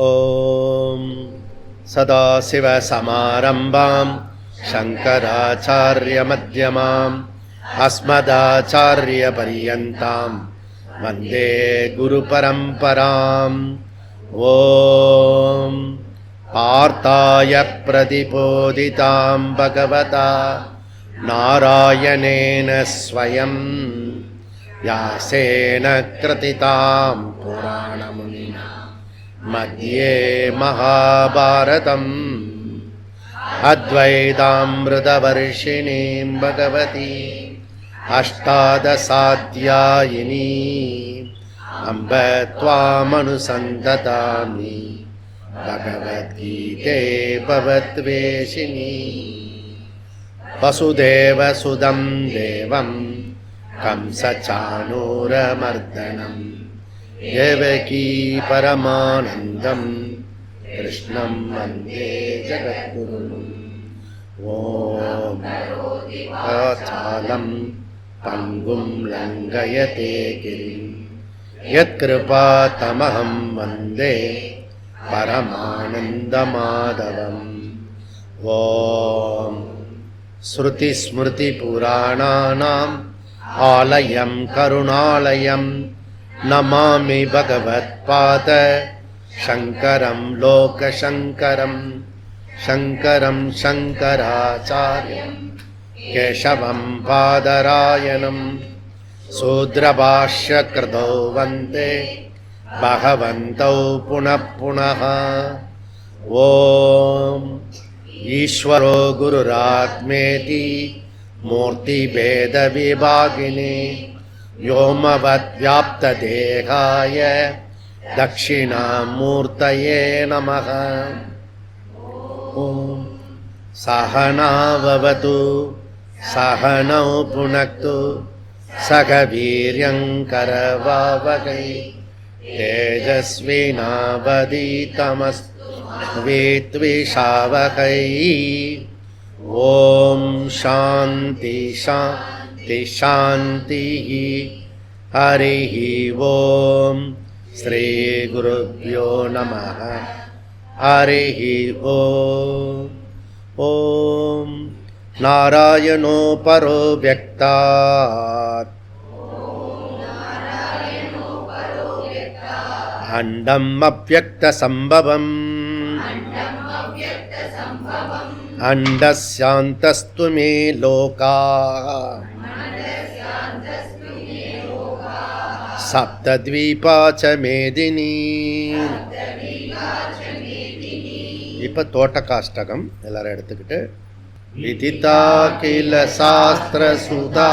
ஓம் சதாசிவசமாரம்பாம் சங்கராச்சார்யமத்யமாம் அஸ்மதாச்சார்யபர்யந்தாம் வந்தே குருபரம்பராம். ஓம் பார்த்தாய பிரதிபோதிதாம் பகவதா நாராயணேன ஸ்வயம் யாசேன கிருதிதாம் புராணமுனினா மத்யே மகாபாரதம் அத்வைதாம்ருதவர்ஷிணீம் பகவதி அஷ்டாதசாத்யாயினி அம்ப த்வாமனுசந்ததாமி பகவத்கீதே பவத்வேஷினி. வசுதேவசுதம் தேவம் கம்சசானூரமர்தனம் தேவகீ பரமானந்தம் கிருஷ்ணம் வந்தே ஜகத்குரும். ஓம் ஆச்சாலம் பங்கும் லங்கயதே கிரிம் யத்கிருபாதமஹம் வந்தே பரமானந்தமாதவம். ஓம் ஸ்ருதிஸ்மிருதிபுராணானாம் ஆலயம் கருணாலயம் நமாமி பகவத்பாத சங்கரம் லோகசங்கரம். சங்கரம் சங்கராச்சார்யம் கேசவம் பாதராயணம் சூத்ரபாஷ்யக்ருதோ வந்தே பகவந்தௌ புனః புனः. ஓம் ஈஸ்வரோ குருராத்மேதி மூர்த்திபேத விபாகினே வ்யோமவத்வ்யாப்ததேகாய தக்ஷிணாமூர்த்தயே நமः. ஓம் சஹனாவவது சஹனௌ புனக்து சக வீர்யங்கரவாவகை தேஜஸ்வினாவதீதமஸ்து வித்விஷாவகை. ஓம் சாந்தி சாந்தி சாந்தி. ஹரிः ஓம் ஸ்ரீ குருப்யோ நமः. ஹரிः ஓம். ஓம் நாராயணோ பரோ வ்யக்தாத் அண்டம் அவ்யக்தசம்பவம் அண்டஸ்யாந்தஸ்து மே லோகாः சப்தத்வீபா ச மேதினி. இப்போ தோட்டகாஷ்டகம் எல்லாரும் எடுத்துக்கிட்டு விதிதா கில சாஸ்திர சுதா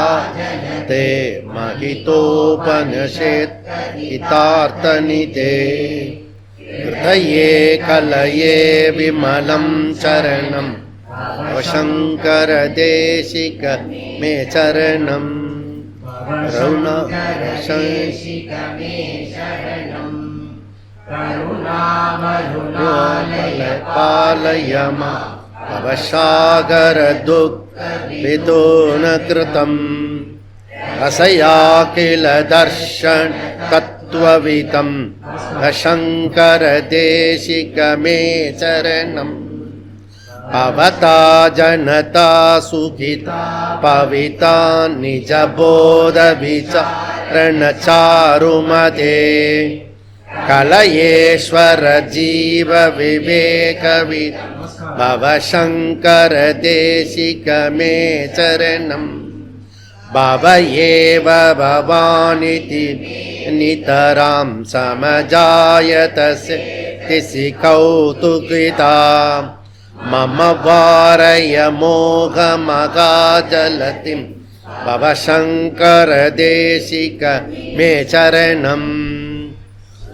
தே மகிதோபனிஷத் ஹிதார்த்தநிதே ஹிருதயே கலயே விமலம் சரணம் சங்கர தேசிக மே சரணம் பாலயமா அவசாகர துக் விதோன கிருதம் ரசயா கில தர்ஷன் தத்வவிதம் சங்கர தேசிக மே சரணம். பவதா ஜனதா சுகிதா பவிதா நிஜ போத விசாரண சாருமதே கலயேஸ்வர ஜீவ விவேகவி பவ சங்கர தேசிக மே சரணம். பவ ஏவ பவானிதி நிதராம் சமஜாயதஸ்ய திசி கௌதுகிதா மம வாரய மோகமகாஜலதிம் பவ சங்கர தேசிக மே சரணம்.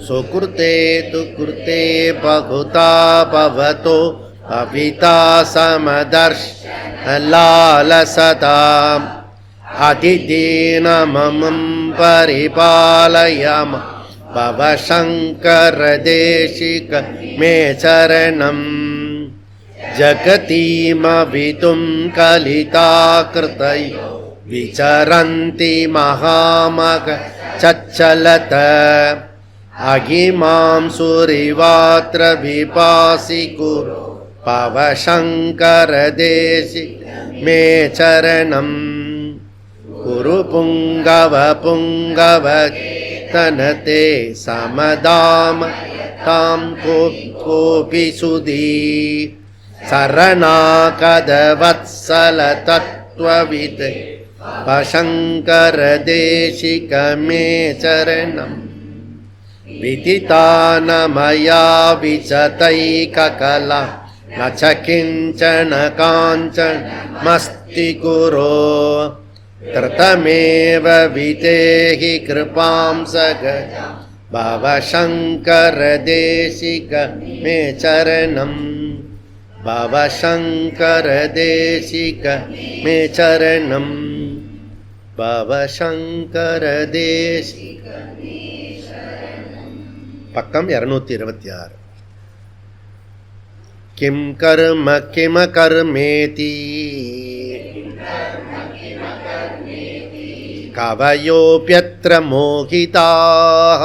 சுக்ருதே து கிருதே பகுதா பவதோ அவிதா சமதர்ஷ லாலசதா அதிதீனமமம் பரிபாலயம பவ சங்கர தேசிக மே சரணம். ஜகதீமவிதும் கலிதாக்ருதயோ விசரந்தி மகாமக சச்சலத அகிமாம் சுரிவாத்ர விபாசி குரு பவசங்கர தேசி மே சரணம் குரு புங்கவ புங்கவ தனதே சமதாம தாம் கோபி சுதி சரணாகத வத்சல தத்வவித் பசங்கர தேசிக மே சரணம் விதிதானமயா விசதைககலா ந ச கிஞ்சன காஞ்சன மஸ்தி குரோ கிருதமேவ விதேஹி கிருபாம் சகஜா பவசங்கர தேசிக மே சரணம் பவசங்கர தேசிக மே சரணம் பவசங்கர தேசிக. பக்கம் 226. கிம் கர்ம கிம கர்மேதி கவயோப்யத்ர மோகிதாः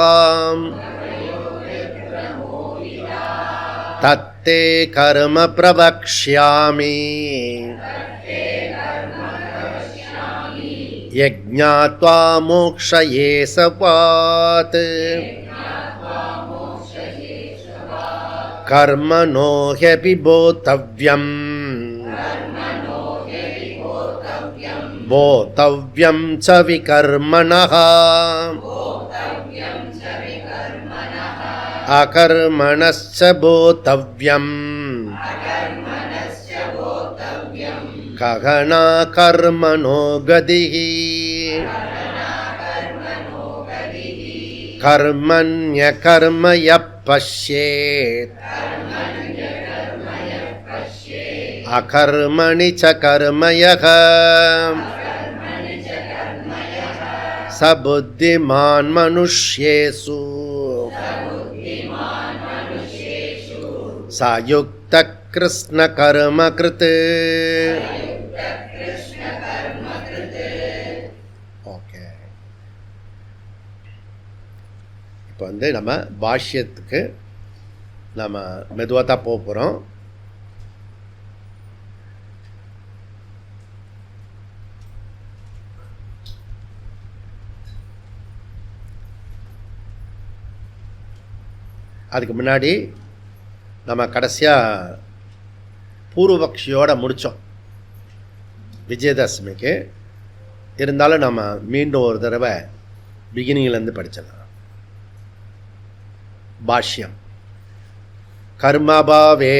தத்தே கர்ம பிரவக்ஷ்யாமி யஜ்ஞாத்வா மோக்ஷயே சபாத் கர்மணோ ஹ்யபி போத்தவ்யம் போத்தவ்யம் ச விகர்மணः அகர்மணஸ்ச போத்தவ்யம் ககனா கர்மணோ கதிः கர்மண்ய கர்ம யப் பஷ்யேத் அகர்மணி ச கர்மயः ச புத்திமான் மனுஷ்யேஷு ச யுக்த கிருஷ்ண கர்ம கிருத். ஓகே, இப்போ நம்ம பாஷ்யத்துக்கு நம்ம மெதுவாக தான் போக போகிறோம். அதுக்கு முன்னாடி நம்ம கடைசியாக பூர்வபக்ஷியோடு முடித்தோம் விஜயதசமிக்கு. இருந்தாலும் நம்ம மீண்டும் ஒரு தடவை பிகினிங்லேருந்து படிச்சிடலாம். பாஷ்யம். கர்மபாவே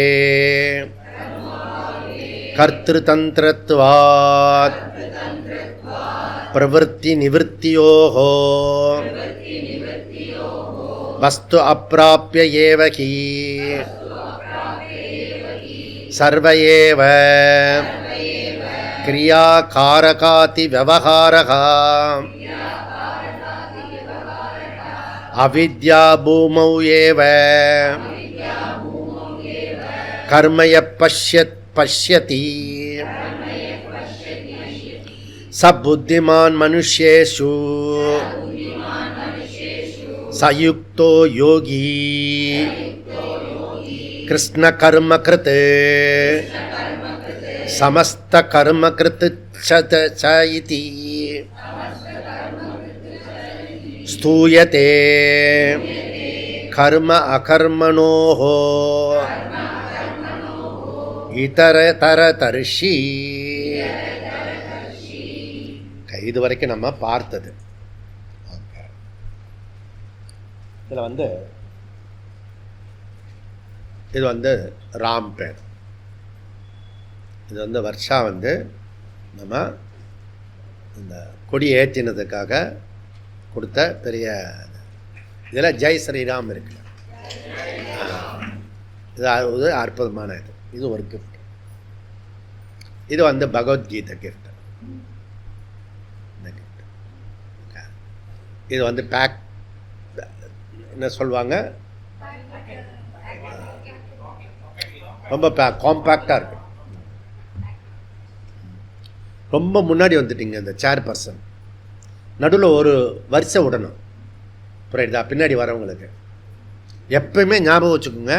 கர்த்திருதந்திரத்வாத் பிரவருத்தி நிவர்த்தியோஹோ வஸ்து அப்ராப்ய ஏவ ஹி சர்வ ஏவ கிரியா காரகாதி விவகாரः அவித்யா பூமௌ ஏவ கர்மய பஷ்யதி ச புத்திமான் மனுஷ்யேஷு சயுக்தோ யோகி கிருஷ்ண கர்ம கிருத் சமஸ்த கர்ம கிருத் ச இதி ஸ்தூயதே கர்ம அகர்மணோஹ இதரதர்ஷி. இது வரைக்கும் நம்ம பார்த்தது. இதில் இது ராம் பேர். இது வர்ஷா நம்ம இந்த கொடி ஏற்றினதுக்காக கொடுத்த பெரிய இதில் ஜெய் ஸ்ரீராம் இருக்கு. இது அற்புதமான இது ஒரு கிஃப்ட். இது பகவத்கீதை கிஃப்ட். இந்த கிஃப்ட் இது பேக் என்ன சொல்லுவாங்க, ரொம்ப காம்பேக்டாக இருக்கு. ரொம்ப முன்னாடி வந்துட்டீங்க இந்த சேர் பர்சன். நடுவில் ஒரு வரிசை விடணும். புரியுதா? பின்னாடி வரவங்களுக்கு எப்பயுமே ஞாபகம் வச்சுக்கோங்க,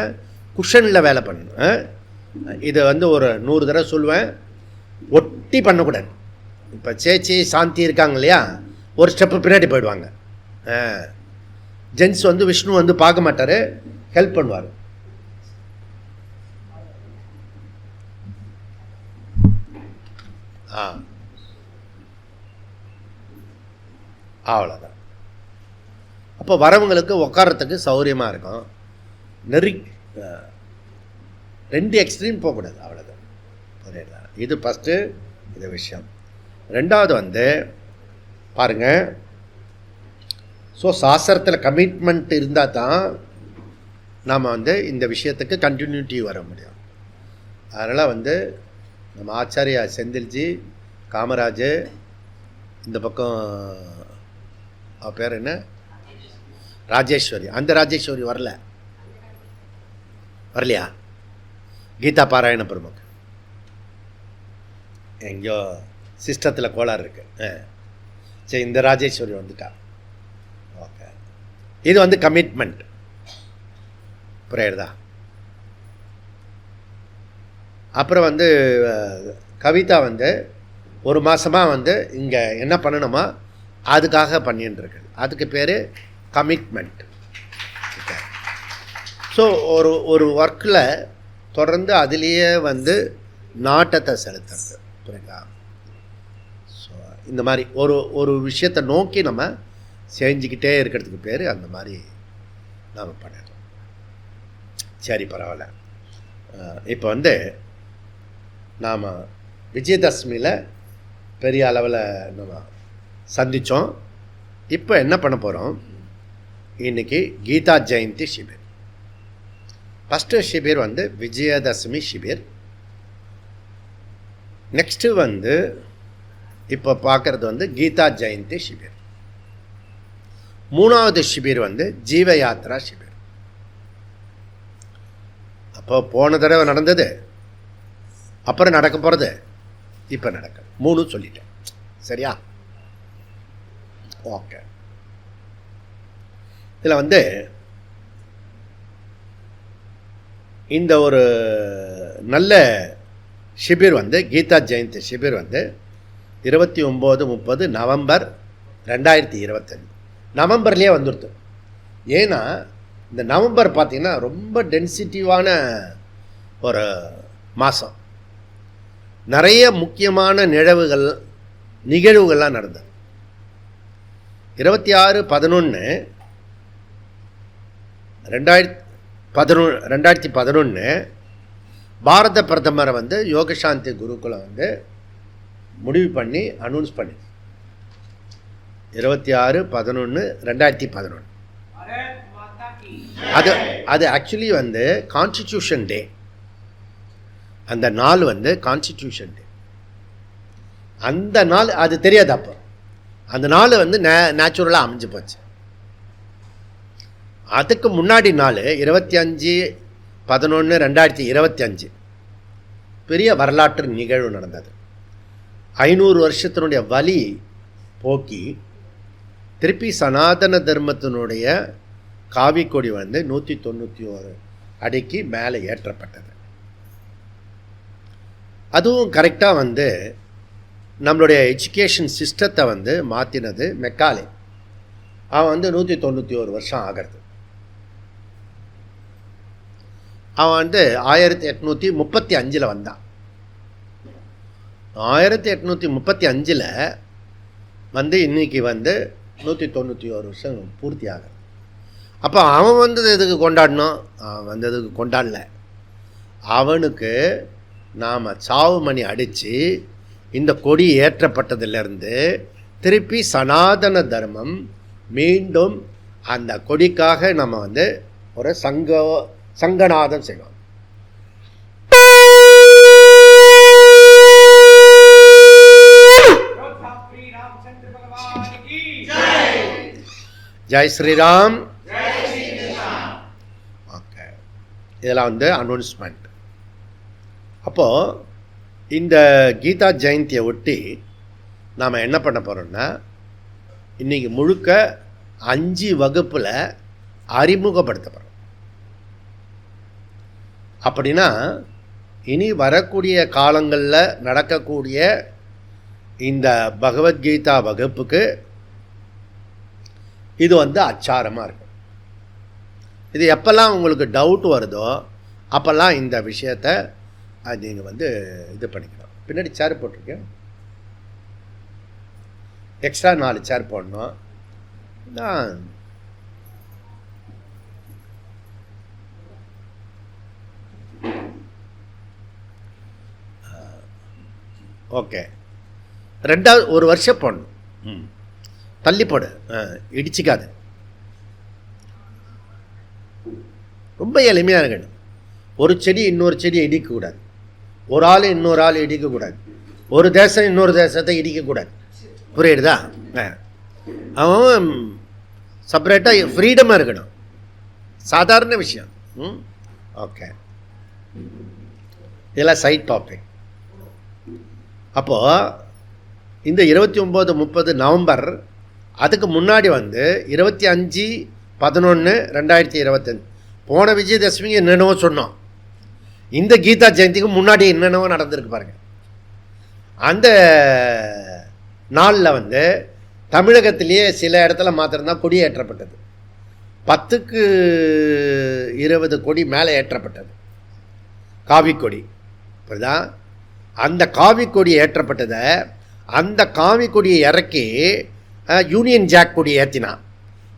குஷனில் வேலை பண்ணணும். இதை வந்து ஒரு 100 தடவை சொல்லுவேன், ஒட்டி பண்ணக்கூடாது. இப்போ சேச்சி சாந்தி இருக்காங்க இல்லையா, ஒரு ஸ்டெப்பு பின்னாடி போயிடுவாங்க. ஜென்ஸ் வந்து விஷ்ணு வந்து பார்க்க மாட்டார், ஹெல்ப் பண்ணுவார். அவ்வளோதான். அப்போ வரவங்களுக்கு உட்காரத்துக்கு சௌகரியமாக இருக்கும். 2 எக்ஸ்ட்ரீம் போகக்கூடாது, அவ்வளோதான். புரியுதா? இது ஃபஸ்ட்டு இது விஷயம். ரெண்டாவது வந்து பாருங்கள், ஸோ சாஸ்திரத்தில் கமிட்மெண்ட் இருந்தால் தான் நாம் வந்து இந்த விஷயத்துக்கு கண்டினியூட்டி வர முடியும். அதனால் வந்து நம்ம ஆச்சாரியா செந்தில்ஜி, காமராஜ், இந்த பக்கம் அவ பேர் என்ன, ராஜேஸ்வரி. அந்த ராஜேஸ்வரி வரலையா? கீதா பாராயண பெருமக்கு எங்கேயோ சிஸ்டத்தில் கோளாறு இருக்குது. சரி, இந்த ராஜேஸ்வரி வந்துட்டா. ஓகே, இது வந்து கமிட்மெண்ட். புரியுறதா? அப்புறம் வந்து கவிதா வந்து ஒரு மாதமாக வந்து இங்கே என்ன பண்ணணுமா அதுக்காக பண்ணின்னு இருக்கு. அதுக்கு பேர் கமிட்மெண்ட். ஸோ ஒரு ஒர்க்கில் தொடர்ந்து அதுலேயே வந்து நாட்டத்தை செலுத்துறது. புரியுதா? ஸோ இந்த மாதிரி ஒரு விஷயத்தை நோக்கி நம்ம செஞ்சுக்கிட்டே இருக்கிறதுக்கு பேர் அந்த மாதிரி நாம் பண்ணிடுறோம். சரி, பரவாயில்ல. இப்போ வந்து நாம் விஜயதசமியில் பெரிய அளவில் நம்ம சந்தித்தோம். இப்போ என்ன பண்ண போகிறோம், இன்றைக்கி கீதா ஜெயந்தி சிபிர். ஃபஸ்ட்டு சிபிர் வந்து விஜயதசமி சிபிர். நெக்ஸ்ட்டு வந்து இப்போ பார்க்குறது வந்து கீதா ஜெயந்தி சிபிர். 3வது சிபிர் வந்து ஜீவ யாத்ரா சிபிர். அப்போ போன தடவை நடந்தது, அப்புறம் நடக்க போகிறது, இப்போ நடக்க 3 சொல்லிட்டேன். சரியா? ஓகே. இதில் வந்து இந்த ஒரு நல்ல ஷிபிர் வந்து கீதா ஜெயந்தி ஷிபிர் வந்து 29-30 நவம்பர் 2025 நவம்பர்லேயே வந்துடுது. ஏன்னா இந்த நவம்பர் பார்த்திங்கன்னா ரொம்ப டென்சிட்டிவான ஒரு மாதம். நிறைய முக்கியமான நிகழ்வுகள்லாம் நடந்தது. 26/11/2011 பாரத பிரதமரை வந்து யோகசாந்தி குருகுலம் வந்து முடிவு பண்ணி அனௌன்ஸ் பண்ணி 26/11/2011 அது ஆக்சுவலி வந்து கான்ஸ்டிடியூஷன் டே. அந்த நாள் வந்து கான்ஸ்டிடியூஷன் டே. அந்த நாள் அது தெரியாது. அப்போ அந்த நாள் வந்து நேச்சுரலாக அமைஞ்சு போச்சு. அதுக்கு முன்னாடி நாள் 25/11/2025 பெரிய வரலாற்று நிகழ்வு நடந்தது. 500 வருஷத்தினுடைய வலி போக்கி திருப்பி சனாதன தர்மத்தினுடைய காவிக்கொடி வந்து 191 அடிக்கு மேலே ஏற்றப்பட்டது. அதுவும் கரெக்டாக வந்து நம்மளுடைய எஜுகேஷன் சிஸ்டத்தை வந்து மாற்றினது மெக்காலே. அவன் வந்து 191 வருஷம் ஆகிறது. அவன் வந்து 1835 வந்தான். 1835 வந்து இன்னைக்கு வந்து 191 வருஷம் பூர்த்தி ஆகிறது. அப்போ அவன் வந்தது எதுக்கு கொண்டாடணும்? அவன் வந்ததுக்கு கொண்டாடல. அவனுக்கு நாம் சாவு மணி அடித்து இந்த கொடி ஏற்றப்பட்டதிலிருந்து திருப்பி சனாதன தர்மம் மீண்டும் அந்த கொடிக்காக நம்ம வந்து ஒரு சங்கநாதம் செய்வோம். ஜெய் ஸ்ரீராம். ஓகே, இதெல்லாம் வந்து அனௌன்ஸ்மெண்ட். அப்போது இந்த கீதா ஜெயந்தியை ஒட்டி நாம் என்ன பண்ண போகிறோம்னா, இன்றைக்கி முழுக்க 5 வகுப்பில் அறிமுகப்படுத்தப்படும். அப்படின்னா இனி வரக்கூடிய காலங்களில் நடக்கக்கூடிய இந்த பகவத்கீதா வகுப்புக்கு இது அச்சாரமாக இருக்கும். இது எப்போல்லாம் உங்களுக்கு டவுட் வருதோ அப்போல்லாம் இந்த விஷயத்தை நீங்கள் இது பண்ணிக்கணும். பின்னாடி சேர் போட்டிருக்கேன், எக்ஸ்ட்ரா 4 சேர் போடணும். ஓகே, 2வது 1 வருஷம் போடணும். தள்ளி போடு, இடிச்சிக்காது. ரொம்ப எளிமையாக இருக்கணும். ஒரு செடி இன்னொரு செடியை இடிக்கக்கூடாது, ஒரு ஆள் இன்னொரு ஆள் இடிக்கக்கூடாது, ஒரு தேசம் இன்னொரு தேசத்தை இடிக்கக்கூடாது. புரியுதுதா? அவன் செப்பரேட்டாக ஃப்ரீடமாக இருக்கணும். சாதாரண விஷயம். ஓகே, இதெல்லாம் சைட் டாபிக். அப்போது இந்த 29, 30 நவம்பர், அதுக்கு முன்னாடி 25/11/2025 போன விஜயதசமிக்கு என்னென்னவோ சொன்னோம். இந்த கீதா ஜெயந்திக்கு முன்னாடி என்னென்னவோ நடந்திருக்கு பாருங்கள். அந்த நாளில் தமிழகத்திலேயே சில இடத்துல மாத்திரம்தான் கொடி ஏற்றப்பட்டது. 10க்கு 20 கொடி மேலே ஏற்றப்பட்டது, காவி கொடி. புரியுதா? அந்த காவி கொடி ஏற்றப்பட்டதை, அந்த காவி கொடியை இறக்கி யூனியன் ஜாக் கொடியை ஏற்றினான்.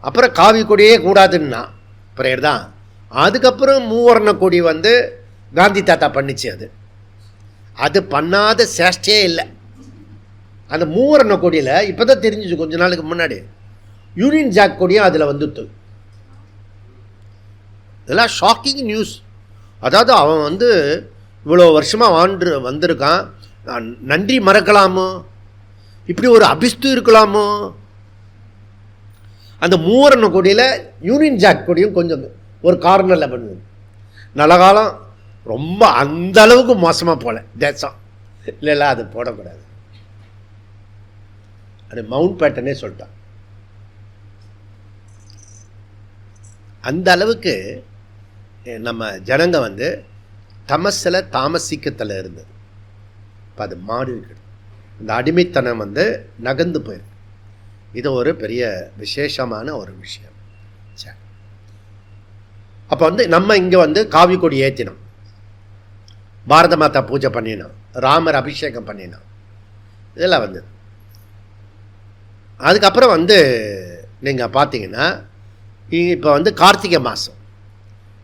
அப்புறம் காவி கொடியே கூடாதுன்னா. புரியுதா? அதுக்கப்புறம் மூவர்ண கொடி காந்தி தாத்தா பண்ணிச்சு. அது பண்ணாத சேஷ்டே இல்லை. அந்த மூவர்ண கொடியில் இப்போ தான் தெரிஞ்சிச்சு கொஞ்ச நாளுக்கு முன்னாடி யூனியன் ஜாக் கொடியும் அதில் வந்துட்டு. இதெல்லாம் ஷாக்கிங் நியூஸ். அதாவது அவன் இவ்வளோ வருஷமாக வந்திருக்கான், நன்றி மறக்கலாமோ, இப்படி ஒரு அபிஸ்து இருக்கலாமோ. அந்த மூவர்ண கொடியில் யூனியன் ஜாக் கொடியும் கொஞ்சம் ஒரு கார்னரில் பண்ணுது. நல்ல காலம் ரொம்ப அந்த அளவுக்கு மோசமாக போல தேசம் இல்லை, அது போடக்கூடாது. அது மவுண்ட் பேட்டனே சொல்லிட்டான். அந்த அளவுக்கு நம்ம ஜனங்க தமசில் தாமசிக்கத்தில் இருந்தது. இப்போ அது மாறி இருக்குது. இந்த அடிமைத்தனம் நகர்ந்து போயிருக்கு. இது ஒரு பெரிய விசேஷமான ஒரு விஷயம். சரி, அப்போ நம்ம இங்கே காவி கொடி ஏற்றினோம், பாரத மாதா பூஜை பண்ணினோம், ராமர் அபிஷேகம் பண்ணினோம். இதெல்லாம் அதுக்கப்புறம் நீங்கள் பார்த்தீங்கன்னா இப்போ கார்த்திகை மாதம்.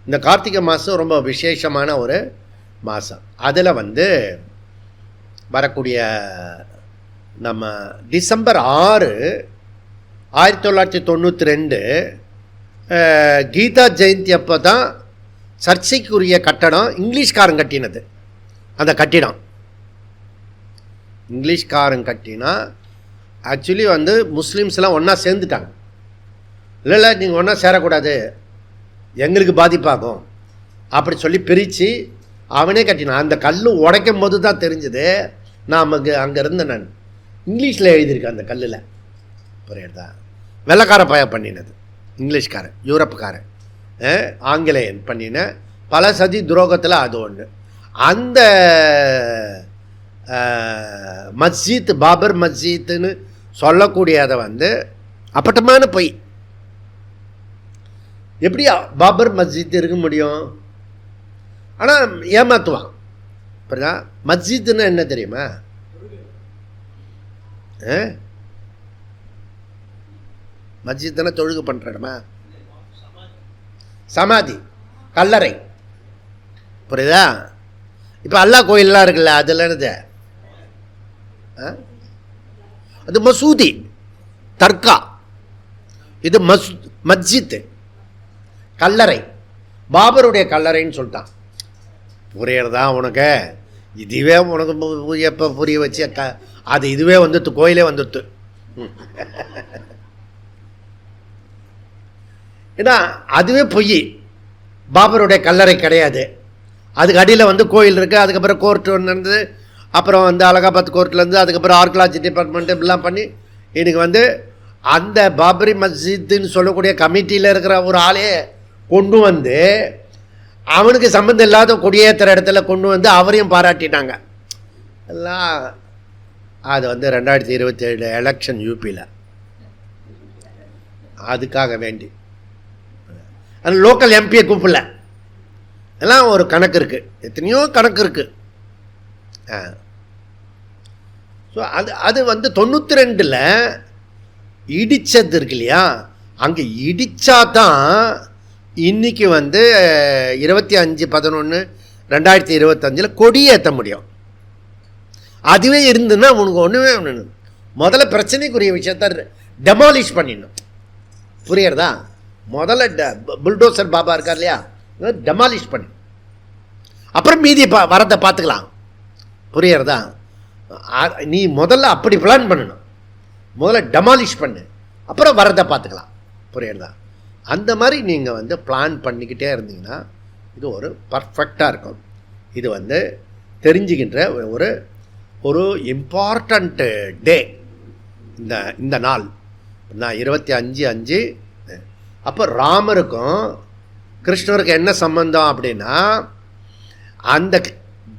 இந்த கார்த்திகை மாதம் ரொம்ப விசேஷமான ஒரு மாதம். அதில் வரக்கூடிய நம்ம டிசம்பர் 6, 1992 கீதா ஜெயந்தி அப்போ தான் சர்ச்சைக்குரிய கட்டடம் இங்கிலீஷ்காரன் கட்டினது. அந்த கட்டிடம் இங்கிலீஷ்காரன் கட்டினா ஆக்சுவலி முஸ்லீம்ஸ்லாம் ஒன்றா சேர்ந்துட்டாங்க. இல்லை நீங்கள் ஒன்றா சேரக்கூடாது, எங்களுக்கு பாதிப்பாகும் அப்படி சொல்லி பிரித்து அவனே கட்டினான். அந்த கல் உடைக்கும் போது தான் தெரிஞ்சது. நான் அங்கே இருந்தேன், நான் இங்கிலீஷில் எழுதியிருக்கேன் அந்த கல்லில். புரியுதா? வெள்ளைக்கார பய பண்ணினது, இங்கிலீஷ்காரன், யூரோப்புக்காரன், ஆங்கிலேயன் பண்ணின பல சதி துரோகத்தில் அது ஒன்று. அந்த மஸ்ஜித், பாபர் மஸ்ஜித்துன்னு சொல்லக்கூடியதை அப்பட்டமான பொய். எப்படி பாபர் மஸ்ஜித் இருக்க முடியும்? ஆனால் ஏமாற்றுவான். அப்படின்னா மஸ்ஜித்துன்னா என்ன தெரியுமா? மஸ்ஜித்னா தொழுகை பண்ணுற இடமா? சமாதி, கல்லறை. புரியுதா? இப்போ அல்லா கோயிலெலாம் இருக்குல்ல, அதில் என்னது? அது மசூதி, தர்கா. இது மஸ்ஜித்து, கல்லறை. பாபருடைய கல்லறைன்னு சொல்லிட்டான். புரியறதா உனக்கு? இதுவே உனக்கு எப்போ புரிய வச்சு அது இதுவே கோயிலே வந்துடுத்து. ஏன்னா அதுவே பொய். பாபருடைய கல்லறை கிடையாது. அதுக்கு அடியில் கோயில் இருக்குது. அதுக்கப்புறம் கோர்ட்டு ஒன்று இருந்தது. அப்புறம் அலகாபாத் கோர்ட்லேருந்து அதுக்கப்புறம் ஆர்கியாலஜி டிபார்ட்மெண்ட்டு இப்படிலாம் பண்ணி இன்னைக்கு அந்த பாபரி மஸ்ஜித்துன்னு சொல்லக்கூடிய கமிட்டியில் இருக்கிற ஒரு ஆளே கொண்டு வந்து அவனுக்கு சம்மந்தம் இல்லாத கொடியேற்றுற இடத்துல கொண்டு வந்து அவரையும் பாராட்டிட்டாங்க எல்லாம். அது வந்து 2027 எலெக்ஷன் யூபியில் அதுக்காக வேண்டி அது லோக்கல் எம்பியை கூப்பிடல. எல்லாம் ஒரு கணக்கு இருக்குது, எத்தனையோ கணக்கு இருக்குது. ஸோ அது வந்து 92 இடித்தது இருக்கு இல்லையா, அங்கே இடித்தா தான் இன்றைக்கி வந்து 25/11/2025 கொடியேற்ற முடியும். அதுவே இருந்துன்னா உனக்கு ஒன்றுமே ஒன்று முதல்ல பிரச்சனைக்குரிய விஷயத்த டெமாலிஷ் பண்ணிடணும். புரியறதா? முதல்ல புல்டோசர் பாபா இருக்கார் இல்லையா, டெமாலிஷ் பண்ணி அப்புறம் மீதி வரதை பார்த்துக்கலாம். புரியறதா? நீ முதல்ல அப்படி பிளான் பண்ணணும். முதல்ல டெமாலிஷ் பண்ணு, அப்புறம் வரதை பார்த்துக்கலாம். புரியறதா? அந்த மாதிரி நீங்கள் வந்து பிளான் பண்ணிக்கிட்டே இருந்தீங்கன்னா இது ஒரு பர்ஃபெக்டாக இருக்கும். இது வந்து தெரிஞ்சுக்கின்ற ஒரு ஒரு இம்பார்ட்டண்ட் டே இந்த நாள். நான் 25/5. அப்போ ராமருக்கும் கிருஷ்ணருக்கும் என்ன சம்பந்தம் அப்படின்னா, அந்த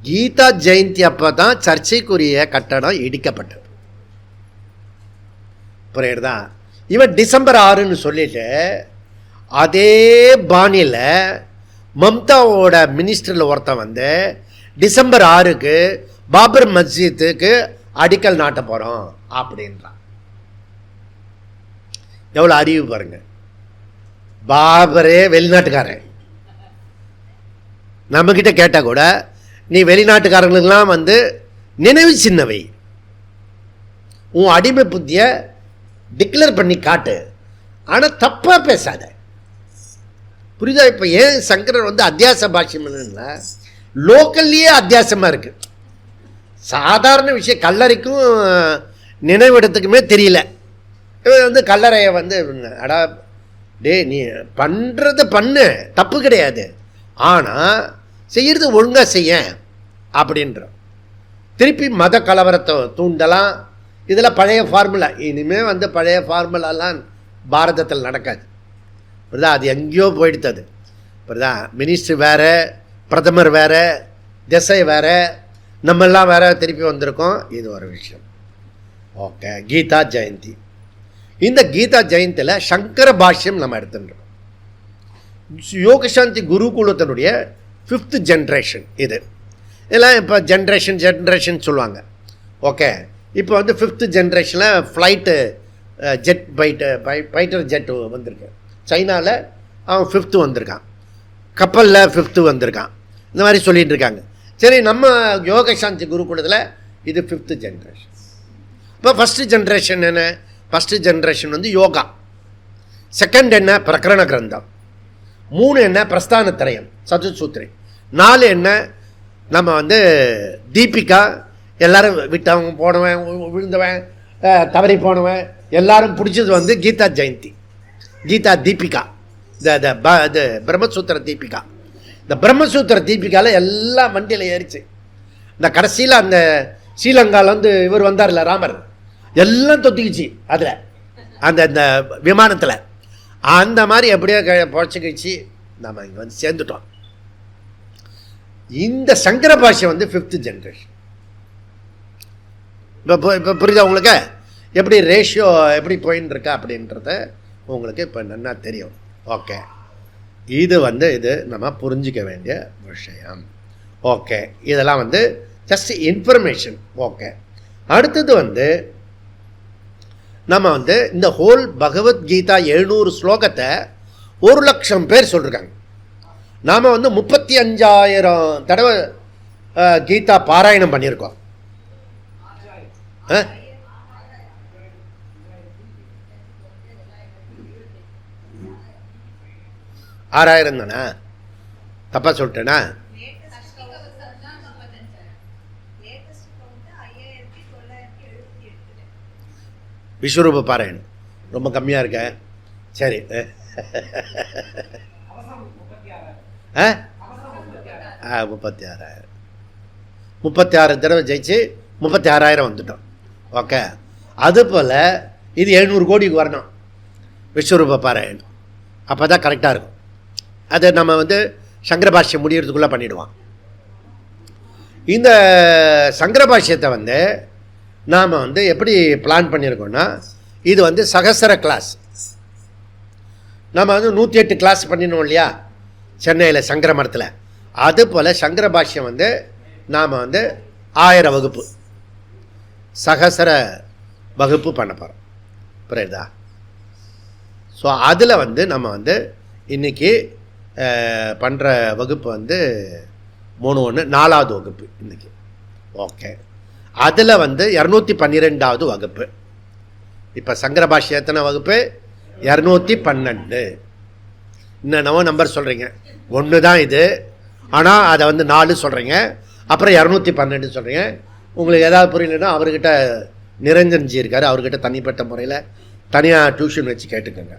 கீதா ஜெயந்தி அப்போ தான் சர்ச்சைக்குரிய கட்டடம் இடிக்கப்பட்டது. புரியுறதா? இவன் டிசம்பர் 6ன்னு சொல்லிட்டு அதே பாணியில் மம்தாவோட மினிஸ்டரில் ஒருத்தன் வந்து டிசம்பர் 6க்கு பாபர் மஸ்ஜித்துக்கு அடிக்கல் நாட்ட போகிறோம் அப்படின்றான். எவ்வளோ அறிவு பாருங்க. பாபரே வெளிநாட்டுக்காரன். நம்மக்கிட்ட கேட்டால் கூட நீ வெளிநாட்டுக்காரங்களுக்கெல்லாம் வந்து நினைவு சின்னவை, உன் அடிமை புத்தியை டிக்ளேர் பண்ணி காட்டு, ஆனால் தப்பாக பேசாத. புரியுதா? இப்போ ஏன் சங்கரர் வந்து அத்தியாச பாஷ்யம்னா லோக்கல்லையே அத்தியாசமாக இருக்குது. சாதாரண விஷயம் கல்லறைக்கும் நினைவிடத்துக்குமே தெரியல. இவன் வந்து கல்லறையை வந்து அடா டே நீ பண்ணுறது பண்ணு, தப்பு கிடையாது, ஆனால் செய்கிறது ஒழுங்காக செய்ய அப்படின்ற. திருப்பி மத கலவரத்தை தூண்டலாம். இதில் பழைய ஃபார்முலா. இனிமேல் வந்து பழைய ஃபார்முலாலாம் பாரதத்தில் நடக்காது. புரியுதா? அது எங்கேயோ போயிடுத்தது. புரியுதா? மினிஸ்டர் வேறு, பிரதமர் வேறு, திசை வேறு, நம்மெல்லாம் வேறு திருப்பி வந்திருக்கோம். இது ஒரு விஷயம். ஓகே, கீதா ஜெயந்தி. இந்த கீதா ஜெயந்தியில் சங்கர பாஷ்யம் நம்ம எடுத்துட்டுருக்கோம். யோகசாந்தி குருகுலத்தினுடைய 5th ஜென்ரேஷன் இது. இதெல்லாம் இப்போ ஜென்ரேஷன் சொல்லுவாங்க. ஓகே, இப்போ வந்து 5th ஜென்ரேஷனில் ஃப்ளைட்டு ஜெட் ஃபைட்டர் ஜெட்டு வந்திருக்கு. சைனாவில் அவன் 5th வந்திருக்கான், கப்பலில் 5th வந்திருக்கான். இந்த மாதிரி சொல்லிகிட்டு இருக்காங்க. சரி, நம்ம யோகசாந்தி குருகுலத்தில் இது 5th ஜென்ரேஷன். இப்போ ஃபஸ்ட்டு ஜென்ரேஷன் என்ன? ஃபஸ்ட்டு ஜென்ரேஷன் வந்து யோகா. செகண்ட் என்ன? பிரகரண கிரந்தம். 3 என்ன? பிரஸ்தானத்திரயம் சதுசூத்திரை. 4 என்ன? நம்ம வந்து தீபிகா, எல்லாரும் விட்டவன் போனவன், விழுந்தவன், தவறி போனவன் எல்லாரும் பிடிச்சது வந்து கீதா ஜெயந்தி, கீதா தீபிகா, இந்த பிரம்மசூத்திர தீபிகா. இந்த பிரம்மசூத்திர தீபிகாவில் எல்லாம் வண்டியில் ஏறிச்சு. இந்த கடைசியில் அந்த ஸ்ரீலங்காவில் வந்து இவர் வந்தார்ல ராமர், எல்லாம் தொத்திக்கிச்சு அதில், அந்த விமானத்தில். அந்த மாதிரி எப்படியோ பொழைச்சிக்கிச்சு நம்ம இங்கே வந்து சேர்ந்துட்டோம். இந்த சங்கர பாஷை வந்து 5th ஜென்ரேஷன். இப்போ புரியுதா உங்களுக்கு? எப்படி ரேஷியோ எப்படி போயின்னு இருக்கா அப்படின்றத உங்களுக்கு இப்போ நல்லா தெரியும். ஓகே, இது வந்து இது நம்ம புரிஞ்சிக்க வேண்டிய விஷயம். ஓகே, இதெல்லாம் வந்து ஜஸ்ட் இன்ஃபர்மேஷன். ஓகே, அடுத்தது வந்து நம்ம வந்து இந்த ஹோல் பகவத்கீதா 700 ஸ்லோகத்தை 1,00,000 பேர் சொல்லியிருக்காங்க. நாம் வந்து 35,000 தடவை கீதா பாராயணம் பண்ணியிருக்கோம். 6,000 தானே? தப்பாக சொல்லிட்டேனா? விஸ்வரூப பாராயணம் ரொம்ப கம்மியாக இருக்க. சரி, 36 தடவை ஜெயிச்சு 36,000 வந்துட்டோம். ஓகே, அதுபோல் இது 700 கோடிக்கு வரணும் விஸ்வரூப பாராயணம். அப்போ தான் கரெக்டாக இருக்கும். அதை நம்ம வந்து சங்கரபாஷ்யம் முடியறதுக்குள்ளே பண்ணிவிடுவான். இந்த சங்கரபாஷ்யத்தை வந்து நாம் வந்து எப்படி பிளான் பண்ணியிருக்கோன்னா, இது வந்து சகசர கிளாஸ். நம்ம வந்து 108 கிளாஸ் பண்ணினோம் இல்லையா சென்னையில் சங்கர மடத்தில். அதுபோல் சங்கரபாஷ்யம் வந்து நாம் வந்து 1000 வகுப்பு சகசர வகுப்பு பண்ண போகிறோம். புரியுதா? ஸோ அதில் வந்து நம்ம வந்து இன்றைக்கி பண்ணுற வகுப்பு வந்து 3 4வது வகுப்பு இன்றைக்கி. ஓகே, அதில் வந்து 212வது வகுப்பு. இப்போ சங்கரபாஷ்யம் எத்தனை வகுப்பு? 212. இன்னும் நம்பர் சொல்கிறீங்க, ஒன்று தான் இது, ஆனால் அதை வந்து 4 சொல்கிறீங்க, அப்புறம் 212 சொல்கிறீங்க. உங்களுக்கு ஏதாவது புரியலன்னா அவர்கிட்ட நிரஞ்சன்ஜி இருக்கார், அவர்கிட்ட தனிப்பட்ட முறையில் தனியாக டியூஷன் வச்சு கேட்டுக்கோங்க.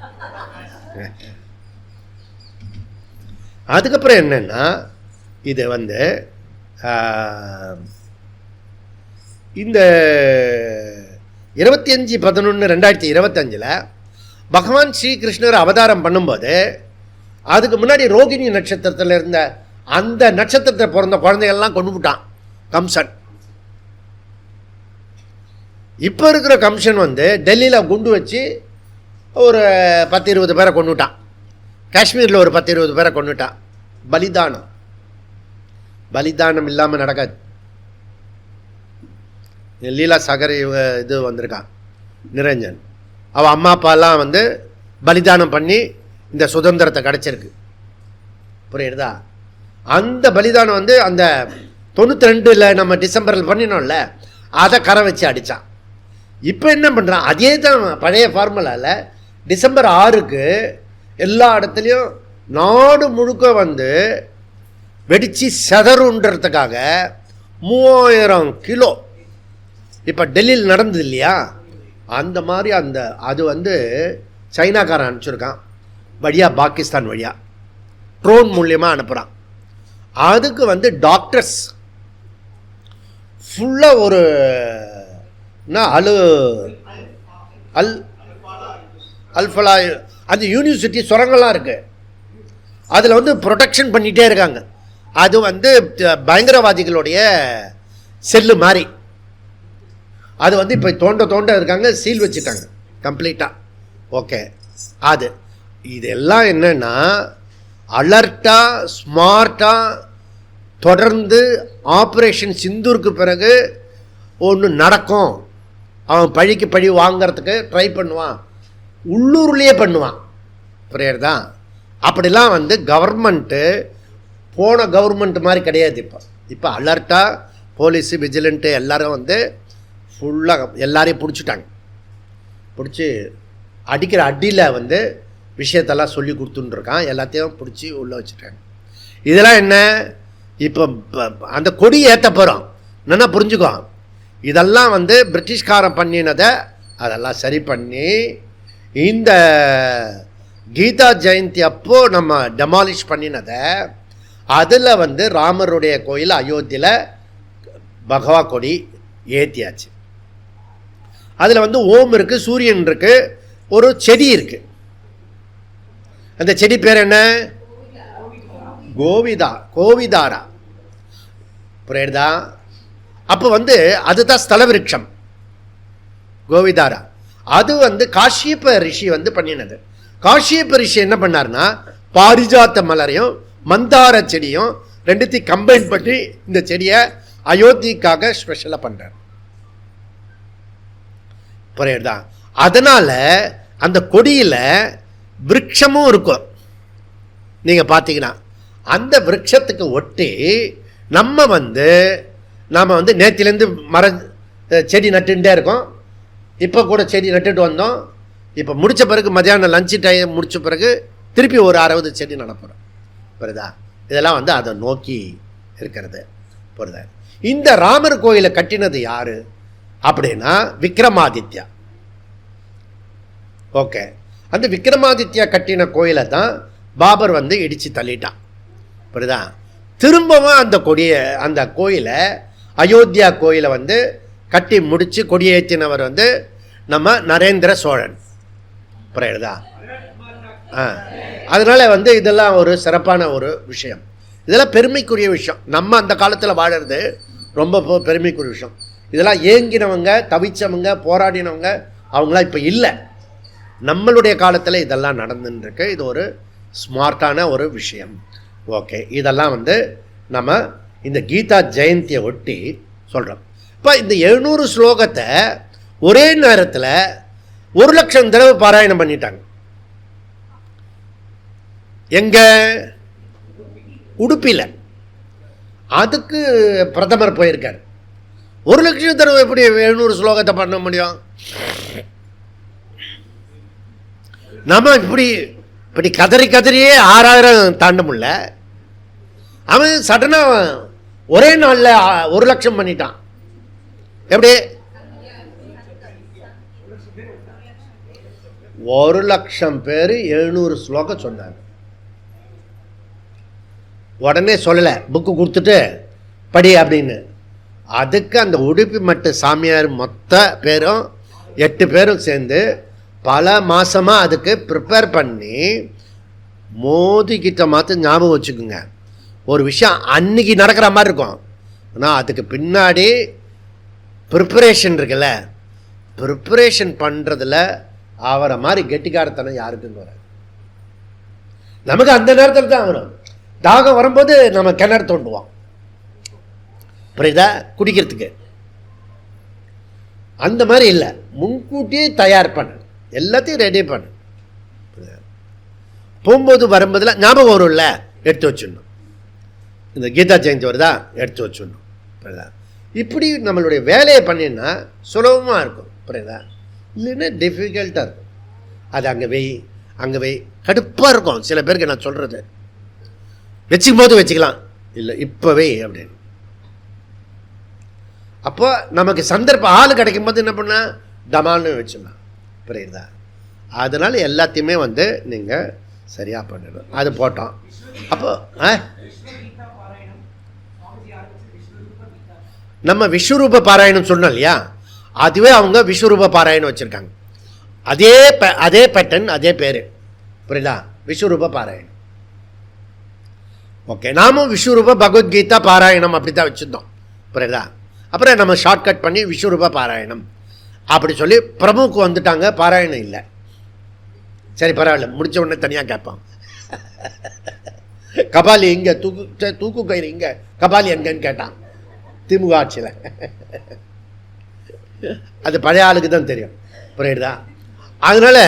அதுக்கப்புறம் என்னென்னா, இது வந்து இந்த 25/11/2025 பகவான் ஸ்ரீகிருஷ்ணர் அவதாரம் பண்ணும்போது அதுக்கு முன்னாடி ரோகிணி நட்சத்திரத்தில் இருந்த அந்த நட்சத்திரத்தை பிறந்த குழந்தைகள்லாம் கொண்டு விட்டான் கம்சன். இப்போ இருக்கிற கம்சன் வந்து டெல்லியில் குண்டு வச்சு ஒரு 10-20 பேரை கொண்டுட்டான். காஷ்மீரில் ஒரு 10-20 பேரை கொண்டுட்டான். பலிதானம். பலிதானம் இல்லாமல் நடக்காது. லீலா சாகர் இது வந்திருக்கான் நிரஞ்சன், அவள் அம்மா அப்பாலாம் வந்து பலிதானம் பண்ணி இந்த சுதந்திரத்தை கிடச்சிருக்கு. புரியுறதா? அந்த பலிதானம் வந்து அந்த 92 நம்ம டிசம்பரில் பண்ணினோம்ல, அதை கரை வச்சு அடித்தான். இப்போ என்ன பண்ணுறான்? அதே தான் பழைய ஃபார்முலாவில் டிசம்பர் 6க்கு எல்லா இடத்துலையும் நாடு முழுக்க வந்து வெடித்து செதறுன்றதுக்காக 3000 கிலோ இப்போ டெல்லியில் நடந்தது இல்லையா, அந்த மாதிரி அது வந்து சைனாக்காரன் அனுப்பிச்சிருக்கான் வழியாக, பாகிஸ்தான் வழியாக ட்ரோன் மூலியமாக அனுப்புகிறான். அதுக்கு வந்து டாக்டர்ஸ் ஃபுல்லாக ஒரு அல்ஃபலா அந்த யூனிவர்சிட்டி சுரங்கள்லாம் இருக்குது, அதில் வந்து ப்ரொடெக்ஷன் பண்ணிகிட்டே இருக்காங்க. அது வந்து பயங்கரவாதிகளுடைய செல்லு மாதிரி. அது வந்து இப்போ தோண்ட இருக்காங்க, சீல் வச்சுட்டாங்க கம்ப்ளீட்டாக. ஓகே, அது இதெல்லாம் என்னென்னா அலர்ட்டாக ஸ்மார்ட்டாக தொடர்ந்து ஆப்ரேஷன் சிந்தூருக்கு பிறகு ஒன்று நடக்கும். அவன் பழிக்கு பழி வாங்கிறதுக்கு ட்ரை பண்ணுவான், உள்ளூர்லேயே பண்ணுவான். புரியுறதா? அப்படிலாம் வந்து கவர்மெண்ட்டு போன கவர்மெண்ட் மாதிரி கிடையாது. இப்போ அலர்ட்டாக போலீஸு விஜிலண்ட்டு எல்லோரும் வந்து ஃபுல்லாக எல்லாரையும் பிடிச்சிட்டாங்க. பிடிச்சி அடிக்கிற அடியில் வந்து விஷயத்தெல்லாம் சொல்லி கொடுத்துட்டுருக்கான், எல்லாத்தையும் பிடிச்சி உள்ளே வச்சுட்டாங்க. இதெல்லாம் என்ன? இப்போ அந்த கொடி ஏற்ற போகிறோம், என்னென்னா புரிஞ்சுக்கோ. இதெல்லாம் வந்து பிரிட்டிஷ்காரன் பண்ணினதை அதெல்லாம் சரி பண்ணி இந்த கீதா ஜெயந்தி அப்போது நம்ம டெமாலிஷ் பண்ணினதை அதில் வந்து ராமருடைய கோயில் அயோத்தியில் பகவா கொடி ஏற்றியாச்சு. அதில் வந்து ஓம் இருக்குது, சூரியன் இருக்குது, ஒரு செடி இருக்குது. அந்த செடி பேர் என்ன? கோவிதாரா. புரியுதா? அப்போ வந்து அதுதான் ஸ்தல விருட்சம் கோவிதாரா. அது வந்து காஷ்யப ரிஷி வந்து பண்ணினது. காஷ்யப ரிஷி என்ன பண்ணார்னா, பாரிஜாத்த மலரையும் மந்தார செடியும் ரெண்டுத்தையும் கம்பைன் பண்ணி இந்த செடியை அயோத்திக்காக ஸ்பெஷலாக பண்ணுறார். புரியுதா? அதனால் அந்த கொடியில் விருட்சமும் இருக்கும். நீங்கள் பார்த்தீங்கன்னா அந்த விருட்சத்துக்கு ஒட்டி நம்ம வந்து நேற்றுலேருந்து செடி நட்டுட்டே இருக்கோம். இப்போ கூட செடி நட்டுட்டு வந்தோம். இப்போ முடித்த பிறகு மத்தியானம் லஞ்சு டைம் முடித்த பிறகு திருப்பி ஒரு 60 செடி நடப்போம். புரியுதா? இதெல்லாம் வந்து அதை நோக்கி இருக்கிறது. புரியுதா? இந்த ராமர் கோயிலை கட்டினது யார் அப்படின்னா விக்ரமாதித்யா. ஓகே, அந்த விக்ரமாதித்யா கட்டின கோயிலை தான் பாபர் வந்து இடித்து தள்ளிட்டான். புரியுதா? திரும்பவும் அந்த கோயிலை அயோத்தியா கோயிலை வந்து கட்டி முடித்து கொடியேற்றினவர் வந்து நம்ம நரேந்திர சோழன். புரியுதா? அதனால் வந்து இதெல்லாம் ஒரு சிறப்பான ஒரு விஷயம். இதெல்லாம் பெருமைக்குரிய விஷயம். நம்ம அந்த காலத்தில் வாழறது ரொம்ப பெருமைக்குரிய விஷயம். இதெல்லாம் ஏங்கினவங்க, தவிச்சவங்க, போராடினவங்க அவங்களாம் இப்போ இல்லை. நம்மளுடைய காலத்தில் இதெல்லாம் நடந்துருக்கு. இது ஒரு ஸ்மார்ட்டான ஒரு விஷயம். ஓகே, இதெல்லாம் வந்து நம்ம இந்த கீதா ஜெயந்தியை ஒட்டி சொல்கிறோம். இப்போ இந்த 700 ஸ்லோகத்தை ஒரே நேரத்தில் 1,00,000 தடவை பாராயணம் பண்ணிட்டாங்க. எங்க? உடுப்பியில். அதுக்கு பிரதமர் போயிருக்கார். 1,00,000 தடவை எப்படி 700 ஸ்லோகத்தை பண்ண முடியும்? நம்ம இப்படி கதறியே 6,000 தாண்ட முடியல. அவன் சடனாக ஒரே நாளில் 1,00,000 பண்ணிட்டான். எப்படி? 1,00,000 பேர் 700 ஸ்லோகம் சொன்னாங்க. உடனே சொல்லலை, புக்கு கொடுத்துட்டு படி அப்படின்னு. அதுக்கு அந்த உடுப்பி மட்டு சாமியார் மொத்த பேரும் 8 பேரும் சேர்ந்து பல மாதமாக அதுக்கு ப்ரிப்பேர் பண்ணி மோதிக்கிட்ட மாற்ற. ஞாபகம் வச்சுக்கோங்க, ஒரு விஷயம் அன்னைக்கு நடக்கிற மாதிரி இருக்கும், ஆனால் அதுக்கு பின்னாடி ப்ரிப்பரேஷன் இருக்குல்ல. ப்ரிப்பரேஷன் பண்ணுறதுல அவரை மாதிரி கெட்டிக்காரத்தனம் யாருக்குன்னு வராது. நமக்கு அந்த நேரத்தில் தான் வரும். தாகம் வரும்போது நம்ம கிணறு தோண்டுவோம், புரியுதா, குடிக்கிறதுக்கு. அந்த மாதிரி இல்லை, முன்கூட்டியே தயார் பண்ணு, எல்லாத்தையும் ரெடி பண்ணு. போகும்போது வரும்போதில் ஞாபகம் வரும்ல, எடுத்து வச்சிடணும். இந்த கீதா ஜெயந்தி வருதா, எடுத்து வச்சிடணும், புரியுதா. இப்படி நம்மளுடைய வேலையை பண்ணினா சுலபமாக இருக்கும், புரியுதா. இல்லைன்னா டிஃபிகல்ட்டாக இருக்கும். அது அங்கே வை கடுப்பாக இருக்கும். சில பேருக்கு நான் சொல்கிறது, வச்சுக்கும் போது வச்சுக்கலாம், இல்லை இப்போவே அப்படின்னு. அப்போ நமக்கு சந்தர்ப்பம் ஆள் கிடைக்கும் போது என்ன பண்ணால் டமால்னு வச்சுக்கலாம், புரியுதா. அதனால் எல்லாத்தையுமே வந்து நீங்கள் சரியாக பண்ணணும். அது போட்டோம். அப்போ நம்ம விஸ்வரூப பாராயணம் சொன்னோம் இல்லையா, அதுவே அவங்க விஸ்வரூப பாராயணம் வச்சுருக்காங்க. அதே பேட்டர்ன், அதே பேர், புரியுதா, விஸ்வரூப பாராயணம். ஓகே, நாமும் விஸ்வரூப பகவத்கீதா பாராயணம் அப்படி தான் வச்சுருந்தோம், புரியுதா. அப்புறம் நம்ம ஷார்ட்கட் பண்ணி விஸ்வரூப பாராயணம் அப்படி சொல்லி பிரபுவுக்கு வந்துட்டாங்க. பாராயணம் இல்லை, சரி பரவாயில்ல, முடிச்ச உடனே தனியாக கேட்பான். கபாலி இங்கே தூக்கு கயிறு இங்கே, கபாலி எங்கன்னு கேட்டான் திமுக ஆட்சியில். அது பழைய ஆளுக்கு தான் தெரியும், புரியுதா. அதனால்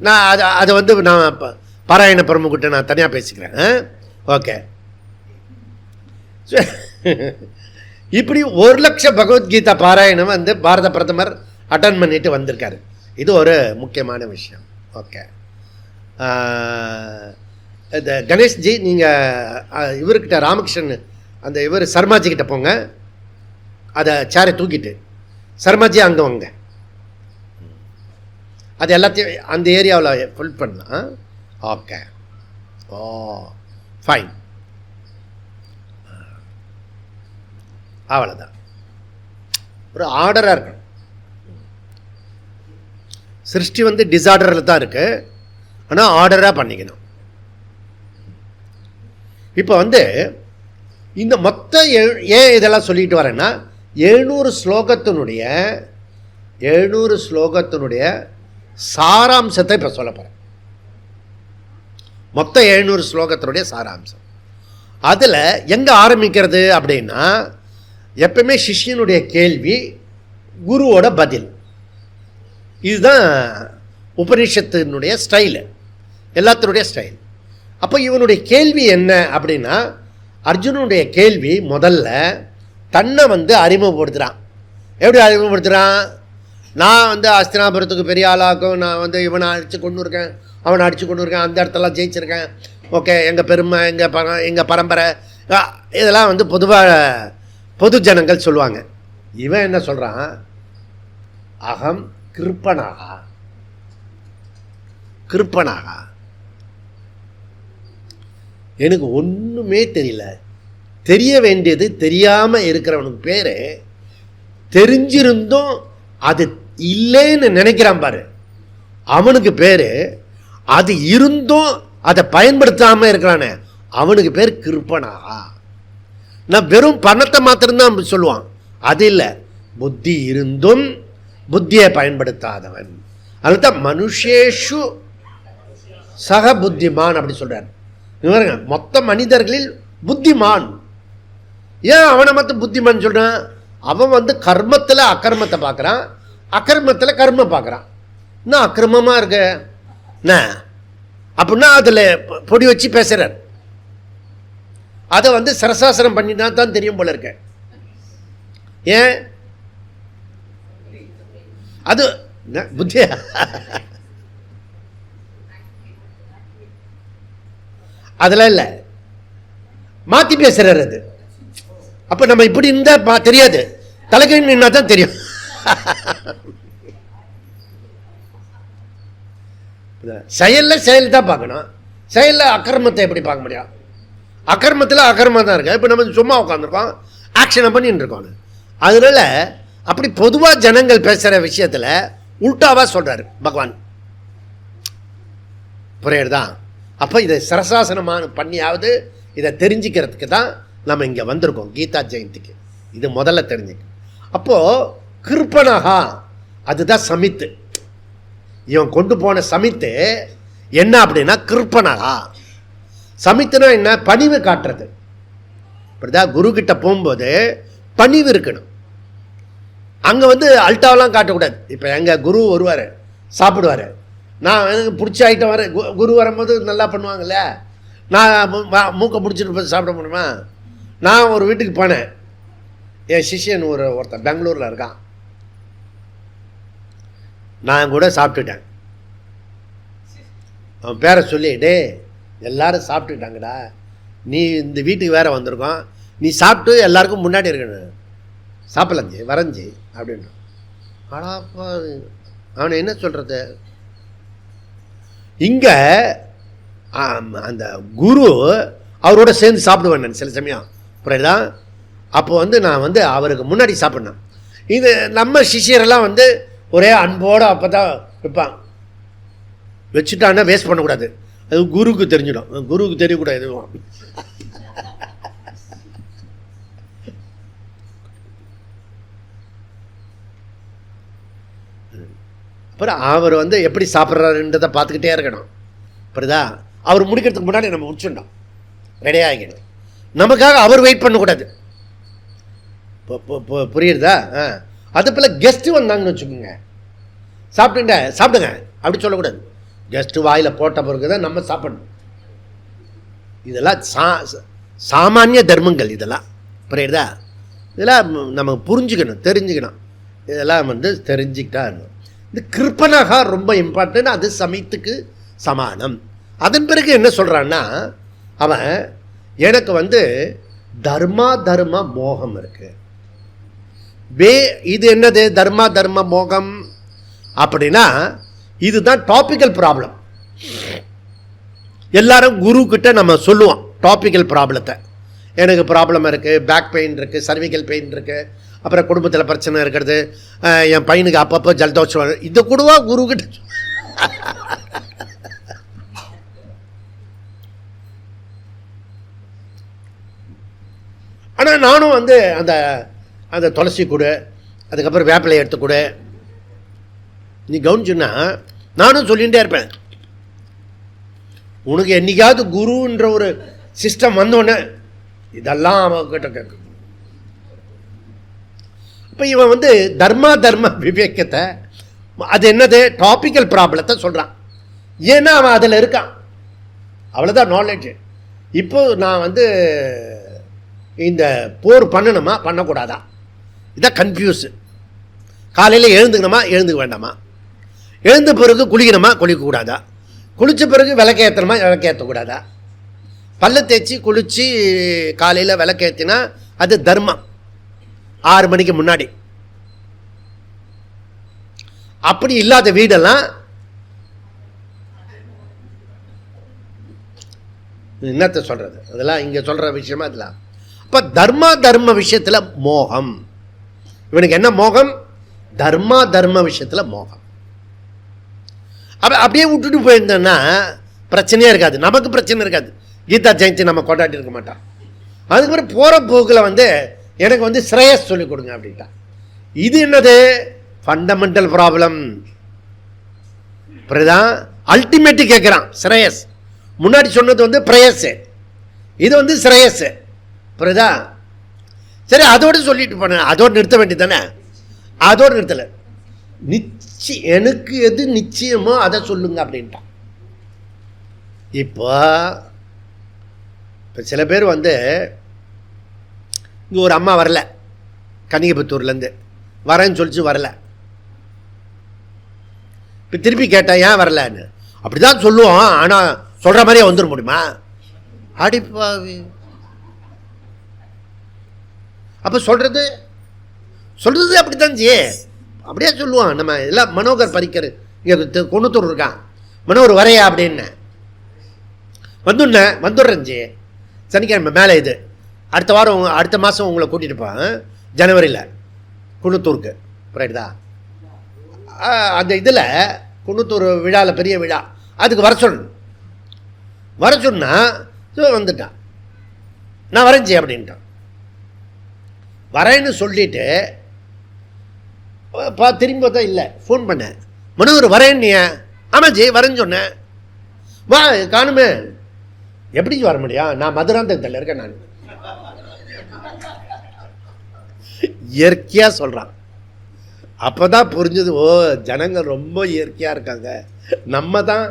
நான் அதை வந்து நான் பாராயண பிரமுகிட்ட நான் தனியாக பேசிக்கிறேன். ஓகே, இப்படி 1,00,000 பகவத்கீதா பாராயணம் வந்து பாரத பிரதமர் அட்டன் பண்ணிட்டு வந்திருக்காரு. இது ஒரு முக்கியமான விஷயம். ஓகே, இந்த கணேஷ்ஜி, நீங்கள் இவர்கிட்ட ராமகிருஷ்ணன் அந்த இவர் சர்மாஜிக்கிட்ட போங்க, அதை சேரை தூக்கிட்டு சர்மாஜி அங்கே வாங்க. அது எல்லாத்தையும் அந்த ஏரியாவில் ஃபுல் பண்ணலாம். ஓகே, ஓ ஃபைன், அவ்வளோதான். ஒரு ஆர்டராக இருக்கணும். சிருஷ்டி வந்து டிஸார்டரில் தான் இருக்குது, ஆனால் ஆர்டராக பண்ணிக்கணும். இப்போ வந்து இந்த மொத்த ஏன் இதெல்லாம் சொல்லிட்டு வரேன்னா, 700 ஸ்லோகத்தினுடைய சாராம்சத்தை இப்போ சொல்ல போகிறேன். மொத்த 700 ஸ்லோகத்தினுடைய சாராம்சம். அதில் எங்கே ஆரம்பிக்கிறது அப்படின்னா, எப்பவுமே சிஷ்யனுடைய கேள்வி, குருவோட பதில். இதுதான் உபனிஷத்தினுடைய ஸ்டைலு, எல்லாத்தினுடைய ஸ்டைல். அப்போ இவனுடைய கேள்வி என்ன அப்படின்னா, அர்ஜுனனுடைய கேள்வி முதல்ல தன்னை வந்து அறிமுகப்படுத்துகிறான். எப்படி அறிமுகப்படுத்துகிறான்? நான் வந்து அஸ்தினாபுரத்துக்கு பெரிய ஆளாக்கும், நான் வந்து இவனை அடித்து கொண்டு இருக்கேன், அவனை அடித்து கொண்டு இருக்கேன், அந்த இடத்தெல்லாம் ஜெயிச்சிருக்கேன், ஓகே, எங்கள் பெருமை, எங்கள் பரம்பரை, இதெல்லாம் வந்து பொதுவாக பொது ஜனங்கள் சொல்லுவாங்க. இவன் என்ன சொல்கிறான்? அகம் கிருப்பனாகா, எனக்கு ஒன்றுமே தெரியல. தெரிய வேண்டியது தெரியாமல் இருக்கிறவனுக்கு பேர், தெரிஞ்சிருந்தும் அது இல்லைன்னு நினைக்கிறான் பாரு, அவனுக்கு பேர், அது இருந்தும் அதை பயன்படுத்தாமல் இருக்கிறானே அவனுக்கு பேர் கிருப்பனாகா. நான் வெறும் பணத்தை மாத்திரம்தான் சொல்லுவான், அது இல்லை, புத்தி இருந்தும் புத்தியை பயன்படுத்தாதவன். அதுதான் மனுஷேஷு சக புத்திமான் அப்படி சொல்றார். மொத்த மனிதர்களில் புத்திமான். ஏன் அவனை மட்டும் புத்திமான் சொல்றான்? அவன் கர்மத்தில் அக்கர்மத்தை பார்க்குறான், அக்கர்மத்தில் கர்மம் பார்க்குறான். இன்னும் அக்கிரமமாக இருக்க என்ன அப்படின்னா அதில் பொடி வச்சு பேசுகிறார். அதை சரசாசனம் பண்ணினா தான் தெரியும் போல இருக்க. ஏன் அது புத்தியா? அதெல்லாம் இல்லை, மாற்றி பேசுறாரு அது. அப்போ நம்ம இப்படி இருந்தால் தெரியாது, தலைகை நின்னா தான் தெரியும். செயல் தான் பார்க்கணும். செயலில் அக்கிரமத்தை எப்படி பார்க்க முடியும்? அக்கிரமத்தில் அக்கிரமம் தான் இருக்கு. இப்போ நம்ம சும்மா உட்காந்துருக்கோம், ஆக்ஷனை பண்ணிட்டு இருக்கோம். அதனால அப்படி பொதுவாக ஜனங்கள் பேசுகிற விஷயத்தில் உல்டாவாக சொல்கிறார் பகவான். புரியுறதா? அப்போ இதை சரசாசனமான பண்ணியாவது இதை தெரிஞ்சுக்கிறதுக்கு தான் நம்ம இங்கே வந்திருக்கோம் கீதா ஜெயந்திக்கு. இது முதல்ல தெரிஞ்சுக்க. அப்போது கிருப்பனகா அதுதான் சமித்து. இவன் கொண்டு போன சமித்து என்ன அப்படின்னா கிருப்பனகா. சமித்துனா என்ன? பணிவு காட்டுறது. இப்படிதான் குரு கிட்ட போகும்போது பணிவு இருக்கணும். அங்கே அல்ட்டாவெல்லாம் காட்டக்கூடாது. இப்போ எங்கள் குரு வருவார், சாப்பிடுவார், நான் எனக்கு பிடிச்ச ஐட்டம் வர குரு வரும்போது நல்லா பண்ணுவாங்கல்ல, நான் மூக்கை பிடிச்சிட்டு சாப்பிட முடியுமா? நான் ஒரு வீட்டுக்கு போனேன், என் சிஷ்யன் ஒருத்தன் பெங்களூரில் இருக்கான், நான் கூட சாப்பிட்டுட்டேன். அவன் பேரை சொல்லி, டே எல்லாரும் சாப்பிட்டுட்டாங்கடா, நீ இந்த வீட்டுக்கு வேற வந்திருக்கோம், நீ சாப்பிட்டு எல்லாருக்கும் முன்னாடி இருக்கணும், சாப்பிடலஞ்சி வரைஞ்சி அப்படின்னு. ஆடாப்பா, அவனை என்ன சொல்கிறது? இங்கே அந்த குரு அவரோட சேர்ந்து சாப்பிடுவேன் நான் சில சமயம், புரியுதா? அப்போ நான் அவருக்கு முன்னாடி சாப்பிட்னேன். இது நம்ம சிஷியரெல்லாம் ஒரே அன்போடு அப்போ தான் வைப்பான். வச்சுட்டான்னா வேஸ்ட் பண்ணக்கூடாது, அது குருக்கு தெரிஞ்சிடும், குருக்கு தெரியக்கூடாது எதுவும். அப்புறம் அவர் எப்படி சாப்பிட்றாருன்றதை பார்த்துக்கிட்டே இருக்கணும், புரியுதா? அவர் முடிக்கிறதுக்கு முன்னாடி நம்ம முடிச்சுட்டோம், ரெடியாகிக்கணும். நமக்காக அவர் வெயிட் பண்ணக்கூடாது, புரியுறதா? அது போல் கெஸ்ட்டு வந்தாங்கன்னு வச்சுக்கோங்க, சாப்பிடுங்க அப்படி சொல்லக்கூடாது. கெஸ்ட்டு வாயில் போட்ட பிறகு தான் நம்ம சாப்பிடணும். இதெல்லாம் சாமானிய தர்மங்கள், இதெல்லாம் புரியுறதா? இதெல்லாம் நம்ம புரிஞ்சுக்கணும், தெரிஞ்சுக்கணும். இதெல்லாம் தெரிஞ்சுக்கிட்டா இருக்கணும். இந்த கிருப்பனகா ரொம்ப இம்பார்ட்டன்ட், அது சமயத்துக்கு சமானம். அதன் பிறகு என்ன சொல்கிறான்னா, அவன் எனக்கு தர்ம மோகம் இருக்கு. இது என்னது தர்ம மோகம் அப்படின்னா? இதுதான் டாபிக்கல் ப்ராப்ளம். எல்லாரும் குரு கிட்ட நம்ம சொல்லுவோம் டாபிக்கல் ப்ராப்ளத்தை. எனக்கு ப்ராப்ளம் இருக்குது, பேக் பெயின் இருக்குது, சர்விக்கல் பெயின் இருக்குது, அப்புறம் குடும்பத்தில் பிரச்சனை இருக்கிறது, என் பையனுக்கு அப்பப்போ ஜலதோஷம், இதை கூடவா குரு கிட்ட? ஆனால் நானும் அந்த அந்த துளசி கொடு, அதுக்கப்புறம் வேப்பிலையை எடுத்து கொடு, நீ கவனிச்சுன்னா நானும் சொல்லிகிட்டே இருப்பேன். உனக்கு என்னைக்காவது குருன்ற ஒரு சிஸ்டம் வந்தோடனே இதெல்லாம் அவன்கிட்ட கேட்கும். இப்போ இவன் தர்ம விவேகத்தை, அது என்னது டாபிக்கல் ப்ராப்ளத்தை சொல்கிறான். ஏன்னா அவன் அதில் இருக்கான், அவ்வளோதான் நாலேஜ். இப்போ நான் இந்த போர் பண்ணணுமா பண்ணக்கூடாதா, இதான் கன்ஃபியூஸு. காலையில் எழுந்துக்கணுமா எழுந்துக்க வேண்டாமா, எழுந்த பிறகு குளிக்கணுமா குளிக்கக்கூடாதா, குளித்த பிறகு விளக்கேற்றணுமா விளக்கேற்றக்கூடாதா, பல்ல தேய்ச்சி குளித்து காலையில் விளக்கேற்றினா அது தர்மம் 6 மணிக்கு முன்னாடி. அப்படி இல்லாத வீடெல்லாம் என்னத்தை சொல்கிறது, அதெல்லாம் இங்கே சொல்கிற விஷயமா இதெல்லாம். இப்போ தர்ம விஷயத்தில் மோகம். இவனுக்கு என்ன மோகம்? தர்ம விஷயத்தில் மோகம். அப்படியே விட்டுட்டு போயிருந்தோன்னா பிரச்சனையே இருக்காது, நமக்கு பிரச்சனை இருக்காது. கீதா ஜெயந்தி நம்ம கொண்டாடி இருக்க மாட்டான். அதுக்கப்புறம் போகிற போக்கில் வந்து எனக்கு வந்து ஸ்ரேயஸ் சொல்லிக் கொடுங்க அப்படின்ட்டா. இது என்னது? Fundamental problem. இப்படிதான் அல்டிமேட்டு கேட்குறான் ஸ்ரேயஸ். முன்னாடி சொன்னது வந்து பிரேயஸ், இது வந்து ஸ்ரேயஸ். புரியுதா? சரி, அதோடு சொல்லிட்டு போனேன், அதோடு நிறுத்த வேண்டியது தானே. அதோடு நிறுத்தலை. எனக்கு எது நிச்சயமோ அதை சொல்லுங்க அப்படின்ட்டான். இப்போ சில பேர் வந்து இங்கே ஒரு அம்மா வரல, கன்னிகைபுத்தூர்லேருந்து வரேன்னு சொல்லிச்சு, வரல. இப்போ திருப்பி கேட்டேன் ஏன் வரலன்னு. அப்படி தான் சொல்லுவோம், ஆனால் சொல்கிற மாதிரியே வந்துட முடியுமா? அடிப்பாவி. அப்போ சொல்கிறது அப்படி தான் ஜி, அப்படியே சொல்லுவான். நம்ம எல்லாம் மனோகர் பறிக்கர் இங்கே கொண்டுத்தூர் இருக்கான், மனோகர் வரையா அப்படின்னு வந்துடுறேன் ஜி. சனிக்கிழமை மேலே இது அடுத்த வாரம், அடுத்த மாதம் உங்களை கூட்டிகிட்டு போவேன், ஜனவரியில் குன்னத்தூருக்கு. ரைட்டுதா? அந்த இதில் குன்னத்தூர் விழாவில், பெரிய விழா, அதுக்கு வர சொன்னால் வந்துட்டான். நான் வரேன்ஜி அப்படின்ட்டான். வரேன்னு சொல்லிட்டு திரும்பி பார்த்தா இல்லை. ஃபோன் பண்ணேன், மனோகர் வரேன்னு. ஆமாம் ஜி வரேன்னு சொன்னேன். வா காணுமே. எப்படி வர முடியும்? நான் மதுராந்தகத்தில் இருக்கேன். நான் இயற்கையாக சொல்கிறான். அப்போ தான் புரிஞ்சது, ஓ ஜனங்கள் ரொம்ப இயற்கையாக இருக்காங்க, நம்ம தான்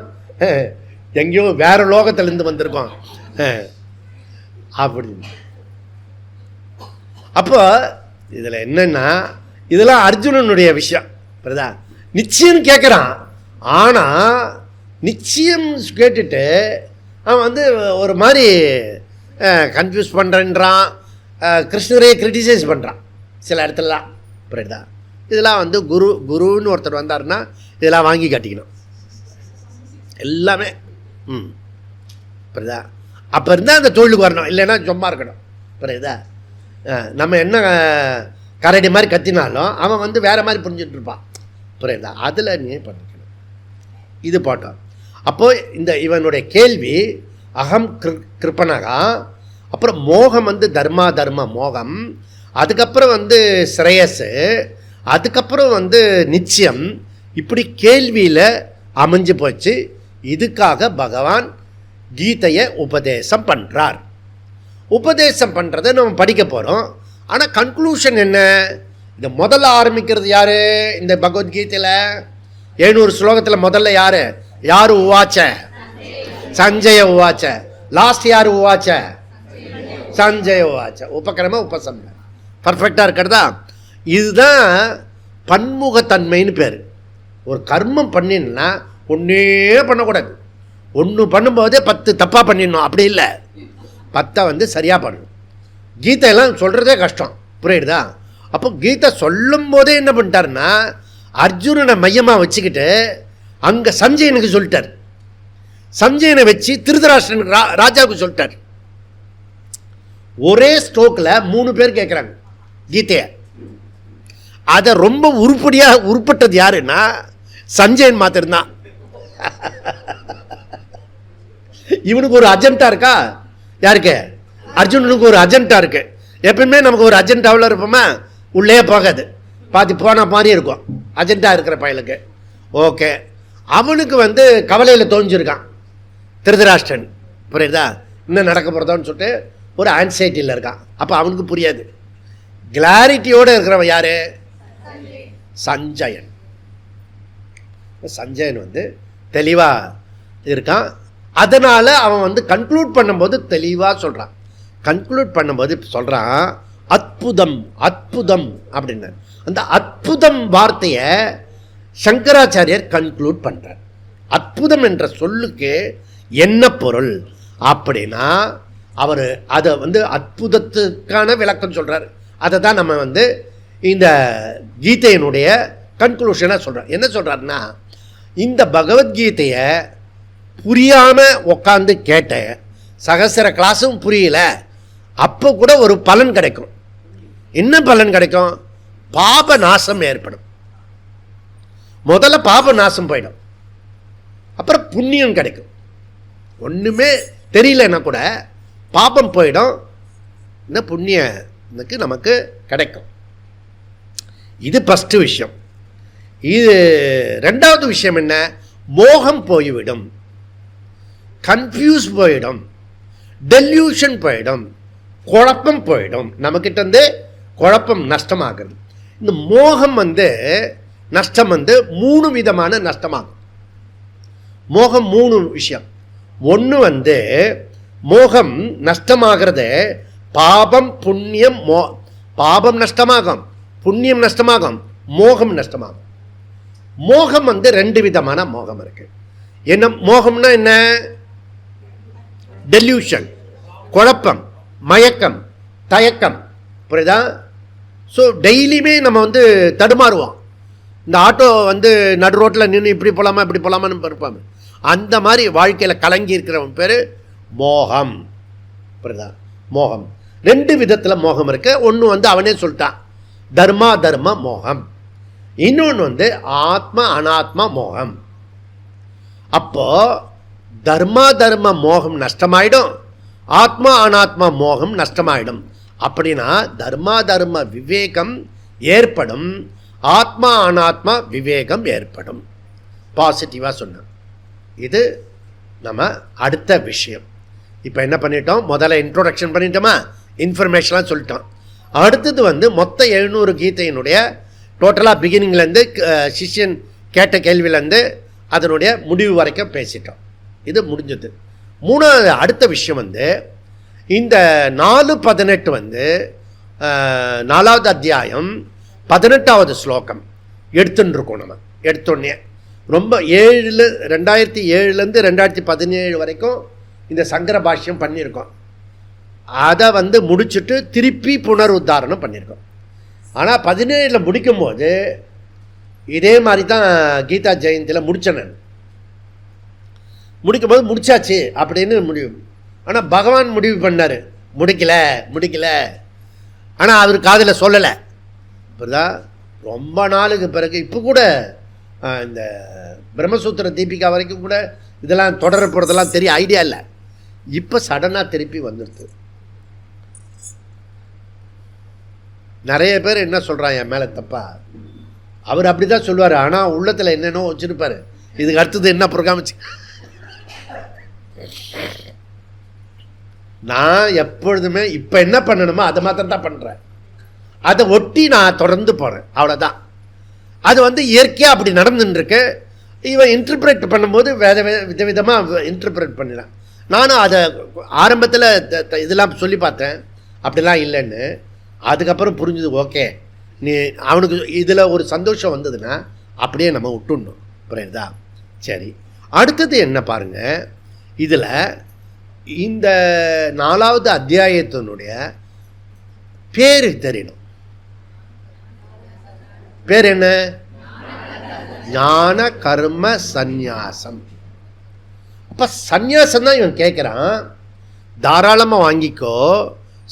எங்கேயோ வேறு லோகத்திலேருந்து வந்திருக்கோம் அப்படின்னு. அப்போ இதில் என்னென்னா, இதெல்லாம் அர்ஜுனனுடைய விஷயம். புரியுதா? நிச்சயம் கேட்குறான், ஆனால் நிச்சயம் கேட்டுட்டு அவன் வந்து ஒரு மாதிரி கன்ஃபியூஸ் பண்ணுறேன்றான், கிருஷ்ணரையே கிரிட்டிசைஸ் பண்ணுறான் சில இடத்துலலாம். புரியுதா? இதெல்லாம் வந்து குருன்னு ஒருத்தர் வந்தாருன்னா இதெல்லாம் வாங்கி காட்டிக்கணும் எல்லாமே. புரியுதா? அப்போ இருந்தால் அந்த தொழிலுக்கு வரணும், இல்லைன்னா சும்மா இருக்கணும். புரியுதா? நம்ம என்ன கரடி மாதிரி கத்தினாலும் அவன் வந்து வேறு மாதிரி புரிஞ்சுட்டு இருப்பான். புரியுதா? அதில் நீ பண்ணிக்கணும். இது போட்டோம். அப்போது இவனுடைய கேள்வி அகம் கிருப்பனகா, அப்புறம் மோகம் வந்து தர்ம மோகம், அதுக்கப்புறம் வந்து ஸ்ரேயஸ், அதுக்கப்புறம் வந்து நிச்சயம். இப்படி கேள்வியில் அமைஞ்சு போச்சு. இதுக்காக பகவான் கீதையை உபதேசம் பண்ணுறார். உபதேசம் பண்ணுறதை நம்ம படிக்க போகிறோம். ஆனால் கன்க்ளூஷன் என்ன? இந்த முதல்ல ஆரம்பிக்கிறது யார்? இந்த பகவத்கீதையில் 700 ஸ்லோகத்தில் முதல்ல யார் உவாச்ச? சஞ்சய உவாச்ச. லாஸ்ட் யார் உவாச்ச? சஞ்சய உவாச்ச. உபக்கிரம உபசம்ஹார. பர்ஃபெக்டாக இருக்கிறதா? இதுதான் பன்முகத்தன்மைன்னு பேர். ஒரு கர்மம் பண்ணினா ஒன்றே பண்ணக்கூடாது, ஒன்று பண்ணும்போதே 10 தப்பாக பண்ணிடணும். அப்படி இல்லை, 10 வந்து சரியாக பண்ணணும். கீதையெல்லாம் சொல்கிறதே கஷ்டம். புரியுதா? அப்போ கீதை சொல்லும் போதே என்ன பண்ணிட்டாருன்னா, அர்ஜுனனை மையமாக வச்சுக்கிட்டு அங்கே சஞ்சயனுக்கு சொல்லிட்டார். சஞ்சயனை வச்சு திருதராஷ்டிரனுக்கு ராஜாவுக்கு சொல்லிட்டார். ஒரே ஸ்ட்ரோக்கில் 3 பேர் கேட்குறாங்க கீதையை. அதை ரொம்ப உருப்பட்டது யாருன்னா சஞ்சயன் மாத்திரம்தான். இவனுக்கு ஒரு அஜெண்டா இருக்கா? யாருக்கு? அர்ஜுனனுக்கு ஒரு அஜெண்டா இருக்கு. எப்பயுமே நமக்கு ஒரு அஜெண்டாவில் இருப்போமா, உள்ளே போகாது, பாதி போன மாதிரி இருக்கும் அஜெண்டா இருக்கிற பயலுக்கு. ஓகே, அவனுக்கு வந்து கவலையில் தோஞ்சிருக்கான் திருதராஷ்டிரன். புரியுதா? இன்னும் நடக்க போகிறதான்னு சொல்லிட்டு ஒரு ஆன்சைட்டியில் இருக்கான். அப்போ அவனுக்கு புரியாது. கிளாரிட்டியோடு இருக்கிறவன் யார்? சஞ்சயன். சஞ்சயன் வந்து தெளிவாக இருக்கான். அதனால் அவன் வந்து கன்க்ளூட் பண்ணும்போது தெளிவாக சொல்கிறான். கன்க்ளூட் பண்ணும்போது சொல்கிறான், அற்புதம் அற்புதம் அப்படின்னு. அந்த அற்புதம் வார்த்தையை சங்கராச்சாரியர் கன்க்ளூட் பண்ணுறார். அற்புதம் என்ற சொல்லுக்கு என்ன பொருள் அப்படின்னா, அவர் அதை வந்து அற்புதத்துக்கான விளக்கம் சொல்கிறார். அதை தான் நம்ம வந்து இந்த கீதையினுடைய கன்க்ளூஷனாக சொல்கிறார். என்ன சொல்கிறாருன்னா, இந்த பகவத்கீதையை புரியாமல் உட்காந்து கேட்ட, சகசிர கிளாஸும் புரியல, அப்போ கூட ஒரு பலன் கிடைக்கும். என்ன பலன் கிடைக்கும்? பாப நாசம் ஏற்படும். முதல்ல பாப நாசம் போயிடும், அப்புறம் புண்ணியம் கிடைக்கும். ஒன்றுமே தெரியலன்னா கூட பாபம் போயிடும், இந்த புண்ணியனுக்கு நமக்கு கிடைக்கும். இது ஃபஸ்ட்டு விஷயம். இது ரெண்டாவது விஷயம் என்ன? மோகம் போய்விடும், கன்ஃபியூஸ் போயிடும், டெல்யூஷன் போயிடும், குழப்பம் போயிடும். நம்மக்கிட்ட வந்து குழப்பம் நஷ்டமாகிறது. இந்த மோகம் வந்து நஷ்டம் வந்து 3 விதமான நஷ்டமாகும். மோகம் 3 விஷயம். ஒன்று வந்து மோகம் நஷ்டமாகிறது பாபம் புண்ணியம். பாபம் நஷ்டமாகும், புண்ணியம் நஷ்டமாகும், மோகம் நஷ்டமாகும். மோகம் வந்து 2 விதமான மோகம் இருக்கு. என்ன மோகம்னா என்ன? டெல்யூஷன், குழப்பம், மயக்கம், தயக்கம். புரியுதா? ஸோ டெய்லியுமே நம்ம வந்து தடுமாறுவோம். இந்த ஆட்டோ வந்து நடு ரோட்டில் நின்று இப்படி போகலாமா இப்படி போகலாமான்னு இருப்பாங்க. அந்த மாதிரி வாழ்க்கையில் கலங்கி இருக்கிறவன் பேர் மோகம். புரியுதா? மோகம் 2 விதத்தில் மோகம் இருக்கு. ஒன்று வந்து அவனே சொல்லிட்டான், தர்மா தர்ம மோகம். இன்னொன்று வந்து ஆத்மா அனாத்மா மோகம். அப்போ தர்மா தர்ம மோகம் நஷ்டமாயிடும், ஆத்மா அனாத்மா மோகம் நஷ்டமாயிடும். அப்படின்னா தர்மா தர்ம விவேகம் ஏற்படும், ஆத்மா அனாத்மா விவேகம் ஏற்படும். பாசிட்டிவாக சொன்னோம். இது நம்ம அடுத்த விஷயம். இப்போ என்ன பண்ணிட்டோம்? முதல்ல இன்ட்ரோடக்ஷன் பண்ணிட்டோமா, இன்ஃபர்மேஷன்லாம் சொல்லிட்டோம். அடுத்தது வந்து மொத்த 700 கீதையினுடைய டோட்டலாக பிகினிங்லேருந்து சிஷ்யன் கேட்ட கேள்வியிலேருந்து அதனுடைய முடிவு வரைக்கும் பேசிட்டோம். இது முடிஞ்சது. மூணாவது அடுத்த விஷயம் வந்து இந்த 4:18 வந்து 4வது அத்தியாயம் 18வது ஸ்லோகம் எடுத்துன்னு இருக்கோம். நம்ம எடுத்தோடனே ரொம்ப 2007லேருந்து 2017 வரைக்கும் இந்த சங்கர பாஷ்யம் பண்ணியிருக்கோம். அதை வந்து முடிச்சுட்டு திருப்பி புனருத்தாரணம் பண்ணியிருக்கோம். ஆனால் 17 முடிக்கும்போது இதே மாதிரி தான் கீதா ஜெயந்தியில் முடித்தேன் நான். முடிக்கும்போது முடிச்சாச்சு அப்படின்னு முடிவு. ஆனால் பகவான் முடிவு பண்ணார், முடிக்கல. ஆனால் அவர் காதில் சொல்லலை. இப்போதா ரொம்ப நாளுக்கு பிறகு இப்போ கூட இந்த பிரம்மசூத்திர தீபிகா வரைக்கும் கூட இதெல்லாம் தொடர போகிறதெல்லாம் தெரிய ஐடியா இல்லை. இப்போ சடனாக திருப்பி வந்துடுது. நிறைய பேர் என்ன சொல்கிறான் என் மேலே தப்பா, அவர் அப்படி தான் சொல்லுவார், ஆனால் உள்ளத்தில் என்னென்னோ வச்சுருப்பார். இதுக்கு அடுத்தது என்ன ப்ரோக்ராம் வச்சு நான் எப்பொழுதுமே இப்போ என்ன பண்ணணுமோ அதை மாத்திரம் தான் பண்ணுறேன். அதை ஒட்டி நான் தொடர்ந்து போகிறேன், அவ்வளோதான். அது வந்து இயற்கையாக அப்படி நடந்துட்டுருக்கு. இவன் இன்டர்பிரேட் பண்ணும்போது விதவிதமாக இன்டர்பிரேட் பண்ணிடலாம். நானும் அதை ஆரம்பத்தில் இதெல்லாம் சொல்லி பார்த்தேன், அப்படிலாம் இல்லைன்னு. அதுக்கப்புறம் புரிஞ்சுது, ஓகே நீ அவனுக்கு இதில் ஒரு சந்தோஷம் வந்ததுன்னா அப்படியே நம்ம விட்டுடணும். புரியுதா? சரி, அடுத்தது என்ன பாருங்கள். இதில் இந்த 4வது அத்தியாயத்தினுடைய பேர் தெரியணும். பேர் என்ன? ஞான கர்ம சந்நியாசம். அப்போ சந்நியாசம் தான் இவன் கேட்குறான். தாராளமாக வாங்கிக்கோ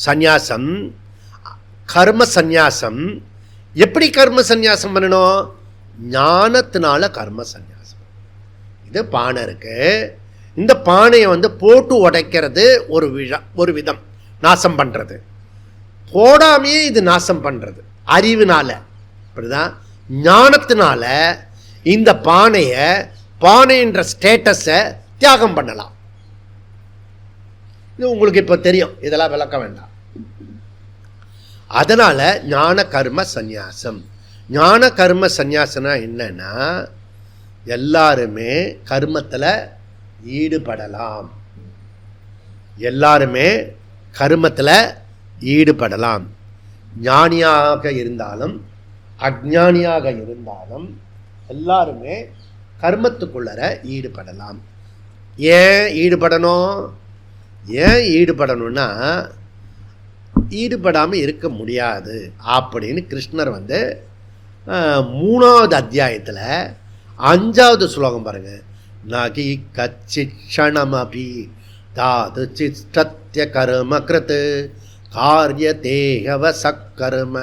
சந்நியாசம், கர்ம சந்நியாசம். எப்படி கர்ம சந்நியாசம் பண்ணணும்? ஞானத்தினால கர்ம சந்நியாசம். இது பானை இருக்கு, இந்த பானையை வந்து போட்டு உடைக்கிறது ஒரு விதம் நாசம் பண்ணுறது. போடாமையே இது நாசம் பண்ணுறது அறிவுனால. அப்படிதான் ஞானத்தினால இந்த பானைன்ற ஸ்டேட்டஸை தியாகம் பண்ணலாம். இது உங்களுக்கு இப்போ தெரியும், இதெல்லாம் விளக்க வேண்டாம். அதனால் ஞான கர்ம சந்நியாசம். ஞான கர்ம சந்நியாசனா என்னன்னா, எல்லாருமே கர்மத்தில் ஈடுபடலாம். எல்லாருமே கர்மத்தில் ஈடுபடலாம். ஞானியாக இருந்தாலும் அஞ்ஞானியாக இருந்தாலும் எல்லாருமே கர்மத்துக்குள்ளர ஈடுபடலாம். ஏன் ஈடுபடணும்? ஏன் ஈடுபடணும்னா, ஈடுபடாமல் இருக்க முடியாது அப்படின்னு கிருஷ்ணர் வந்து 3வது அத்தியாயத்தில் 5வது ஸ்லோகம் பாருங்க. நகி கச்சிக்ஷணமபி தாது சிஷ்டத்ய கர்ம கிருத் காரிய தேகவ சக்கர்ம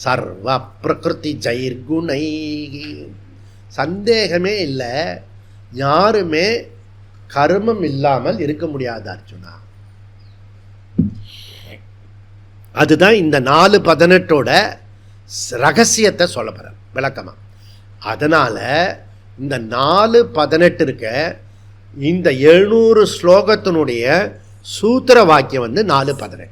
சர்வ பிரகிருதி ஜைர்குணை. சந்தேகமே இல்லை, யாருமே கர்மம் இல்லாமல் இருக்க முடியாது அர்ஜுனா. அதுதான் இந்த 4:18ஓட ரகசியத்தை சொல்ல போகிறேன் விளக்கமாக. அதனால் இந்த 4:18 இருக்க இந்த 700 ஸ்லோகத்தினுடைய சூத்திர வாக்கியம் 4:18.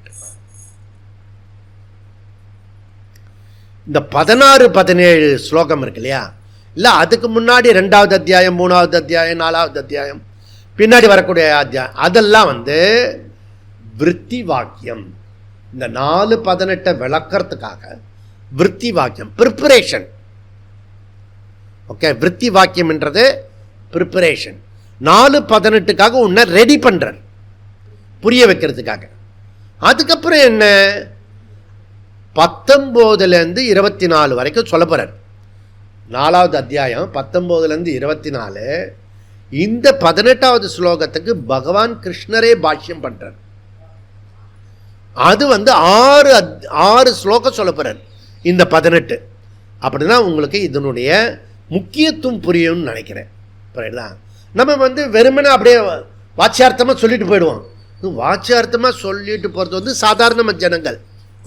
இந்த 16-17 ஸ்லோகம் இருக்கு இல்லையா, இல்லை அதுக்கு முன்னாடி 2வது அத்தியாயம், 3வது அத்தியாயம், 4வது அத்தியாயம், பின்னாடி வரக்கூடிய அத்தியாயம், அதெல்லாம் விருத்தி வாக்கியம். இந்த 4:18 விளக்கிறதுக்காக விருத்தி வாக்கியம், ப்ரிப்பரேஷன். ஓகே, விருத்தி வாக்கியம்ன்றது ப்ரிப்பரேஷன். 4:18க்காக உன்னை ரெடி பண்ணுற, புரிய வைக்கிறதுக்காக. அதுக்கப்புறம் என்ன, 19லேருந்து 24 வரைக்கும் சொல்ல போகிறார். 4வது அத்தியாயம் 19லேருந்து 24. இந்த 18வது ஸ்லோகத்துக்கு பகவான் கிருஷ்ணரே பாஷ்யம் பண்ணுறார். அது 6 ஸ்லோகம் சொல்ல போகிறார் இந்த 18. அப்படின்னா உங்களுக்கு இதனுடைய முக்கியத்துவம் புரியும்னு நினைக்கிறேன். புரியுதா? நம்ம வெறுமனே அப்படியே வாட்சியார்த்தமாக சொல்லிட்டு போயிடுவோம். வாட்சியார்த்தமாக சொல்லிட்டு போகிறது சாதாரண ஜனங்கள்.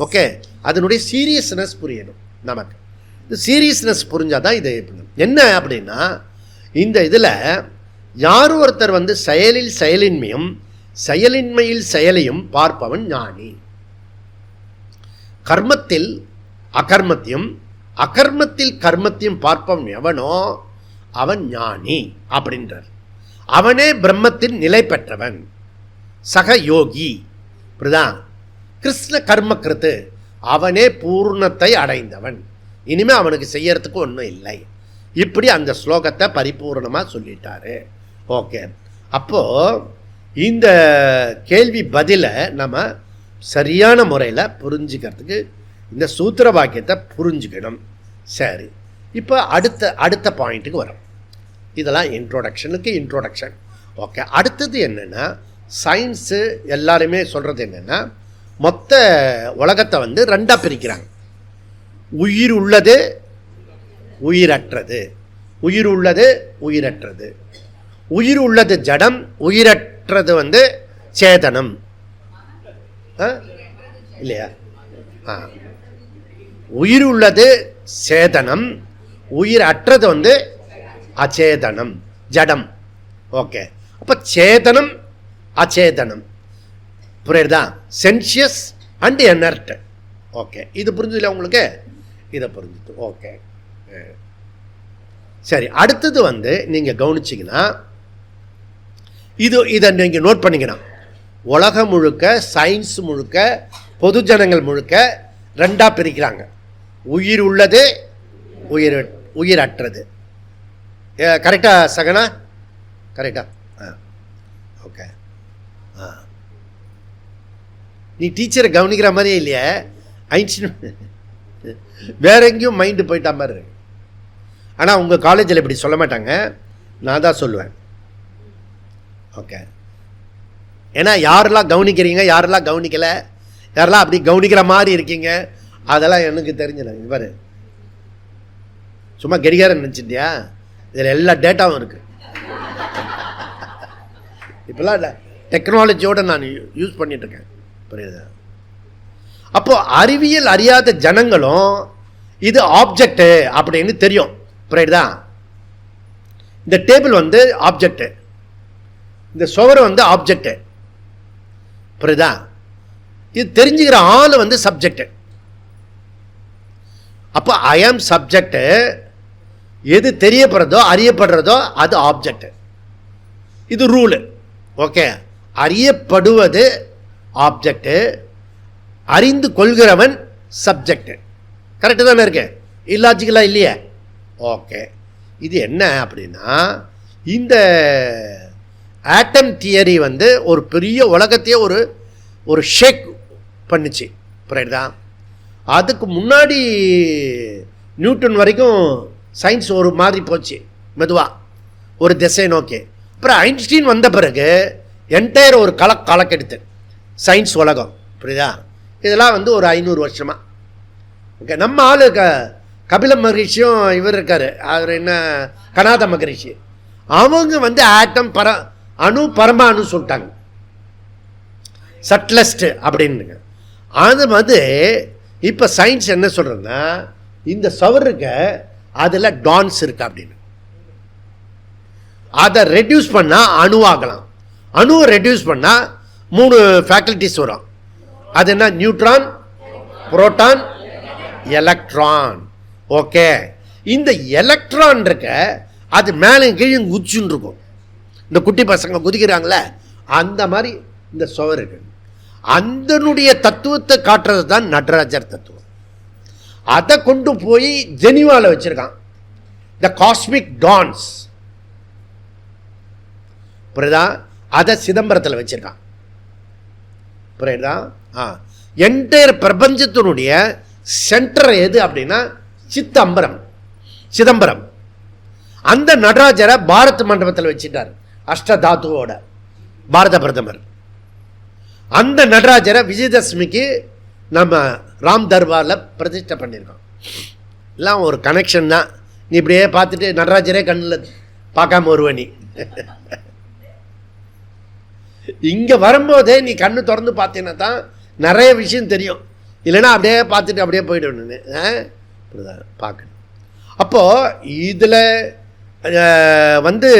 ஓகே, அதனுடைய சீரியஸ்னஸ் புரியணும் நமக்கு. இந்த சீரியஸ்னஸ் புரிஞ்சாதான் இது என்ன அப்படின்னா, இந்த இதில் யார் ஒருத்தர் செயலில் செயலின்மையும் செயலின்மையில் செயலையும் பார்ப்பவன் ஞானி. கர்மத்தில் அகர்மத்தையும் அகர்மத்தில் கர்மத்தையும் பார்ப்பவன் எவனோ அவன் ஞானி அப்படின்றார். அவனே பிரம்மத்தின் நிலை பெற்றவன், சக யோகி. புரியுதா? கிருஷ்ண கர்ம கிருத்து, அவனே பூர்ணத்தை அடைந்தவன், இனிமே அவனுக்கு செய்யறதுக்கு ஒன்றும் இல்லை. இப்படி அந்த ஸ்லோகத்தை பரிபூர்ணமாக சொல்லிட்டாரு. ஓகே, அப்போது இந்த கேள்வி பதிலை நம்ம சரியான முறையில் புரிஞ்சுக்கிறதுக்கு இந்த சூத்திர வாக்கியத்தை புரிஞ்சுக்கணும். சரி, இப்போ அடுத்த பாயிண்ட்டுக்கு வரும். இதெல்லாம் இன்ட்ரோடக்ஷன். ஓகே, அடுத்தது என்னென்னா, சயின்ஸு எல்லாருமே சொல்கிறது என்னென்னா, மொத்த உலகத்தை 2ஆக பிரிக்கிறாங்க. உயிர் உள்ளது, உயிரற்றது. உயிர் உள்ளது, உயிரற்றது. உயிர் உள்ளது ஜடம், உயிரற்றது சேதனம். இல்லையா? உயிர் உள்ளது சேதனம், உயிர் அற்றது அச்சேதனம், ஜடம். ஓகே, அப்போ சேதனம் அச்சேதனம், புரியுதா? சென்சியஸ் அண்ட் எனர்ட். ஓகே, இது புரிஞ்சுதுல உங்களுக்கு? இதை புரிஞ்சுது. ஓகே, சரி. அடுத்தது நீங்கள் கவனிச்சிங்கன்னா, இதை நீங்கள் நோட் பண்ணிக்கணும். உலகம் முழுக்க, சயின்ஸ் முழுக்க, பொதுஜனங்கள் முழுக்க 2ஆக பிரிக்கிறாங்க. உயிர் உள்ளது, உயிரற்றது. கரெக்டா சகனா? கரெக்டா? ஓகே. நீ டீச்சரை கவனிக்கிற மாதிரியே இல்லையே, ஐன்ஸ்டீன் வேற எங்கேயும் மைண்டு போயிட்டா மாதிரி இருக்கு. ஆனால் உங்கள் காலேஜில் இப்படி சொல்ல மாட்டாங்க, நான் தான் சொல்லுவேன். ஓகே, ஏன்னா யாரெல்லாம் கவனிக்கிறீங்க, யாரெல்லாம் கவனிக்கலை, யாரெல்லாம் அப்படி கவனிக்கிற மாதிரி இருக்கீங்க, அதெல்லாம் எனக்கு தெரிஞ்சல. பாரு, சும்மா கெடிகாரம் நினச்சிட்டியா? இதில் எல்லா டேட்டாவும் இருக்குது. இப்போல்லாம் டெக்னாலஜியோடு நான் யூஸ் பண்ணிட்டுருக்கேன். புரியுதா? அப்போது அறிவியல் அறியாத ஜனங்களும் இது ஆப்ஜெக்டு அப்படின்னு தெரியும். புரியுதா? இந்த டேபிள் ஆப்ஜெக்டு, இந்த சுவர் ஆப்ஜெக்டு. புரியுதா? இது தெரிஞ்சுக்கிற ஆள் சப்ஜெக்ட். அப்போ ஐ ஆம் சப்ஜெக்ட். எது தெரியப்படுறதோ அறியப்படுறதோ அது ஆப்ஜெக்ட். இது ரூலு. ஓகே, அறியப்படுவது ஆப்ஜெக்ட், அறிந்து கொள்கிறவன் சப்ஜெக்ட். கரெக்டு தானே இருக்கு? இல்லாஜிக்கலாக இல்லையே? ஓகே, இது என்ன அப்படின்னா, இந்த ஆட்டம் தியரி ஒரு பெரிய உலகத்தையே ஒரு ஷேக் பண்ணுச்சு. புரியுதா? அதுக்கு முன்னாடி நியூட்டன் வரைக்கும் சயின்ஸ் ஒரு மாதிரி போச்சு, மெதுவாக ஒரு திசை நோக்கி. அப்புறம் ஐன்ஸ்டீன் வந்த பிறகு என்டையர் ஒரு கலக்கெடுத்து சயின்ஸ் உலகம். புரியுதா? இதெல்லாம் ஒரு 500 வருஷமாக. ஓகே, நம்ம ஆளு கபில மகரிஷியும் இவர் இருக்கார், அவர் என்ன கனாத மகரிஷி, அவங்க வந்து ஆட்டம் அணு பரமாணு சொல்லிட்டாங்க, சட்லஸ்ட் அப்படின்னுங்க. அது வந்து இப்போ சயின்ஸ் என்ன சொல்கிறதுன்னா, இந்த சவர் இருக்க அதில் டான்ஸ் இருக்கு அப்படின்னு, அதை ரெடியூஸ் பண்ணால் அணுவாகலாம். அணுவை ரெடியூஸ் பண்ணால் 3 ஃபேக்கல்டிஸ் வரும். அது என்ன? Neutron, proton, electron. ஓகே, இந்த எலக்ட்ரான் இருக்க அது மேலே கீழே குதிச்சுன்னு இருக்கும். இந்த குட்டி பசங்க குதிக்கிறாங்களே அந்த மாதிரி இந்த சுவர் இருக்கு. அதனுடைய தத்துவத்தை காட்டுறது தான் நடராஜர் தத்துவம். அதை கொண்டு போய் ஜெனீவாவில் வச்சிருக்கான், த காஸ்மிக் டான்ஸ். புரியுதா? அதை சிதம்பரத்தில் வச்சிருக்கான். புரியுதா? என்டையர் பிரபஞ்சத்தினுடைய சென்டர் எது அப்படின்னா சிதம்பரம். அந்த நடராஜரை பாரத் மண்டபத்தில் வச்சுட்டார், அஷ்டதாத்துவோட, பாரத பிரதமர். அந்த நடராஜரை விஜயதசமிக்கு நம்ம ராம் தர்பாரில் பிரதிஷ்டை பண்ணியிருக்கோம். எல்லாம் ஒரு கனெக்ஷன் தான். நீ இப்படியே பார்த்துட்டு நடராஜரே கண்ணில் பார்க்காம வருவ. நீ இங்கே வரும்போதே நீ கண்ணு திறந்து பார்த்தீங்கன்னா தான் நிறைய விஷயம் தெரியும். இல்லைன்னா அப்படியே பார்த்துட்டு அப்படியே போய்டுவேன்னு பார்க்கணும். அப்போது இதில் வந்து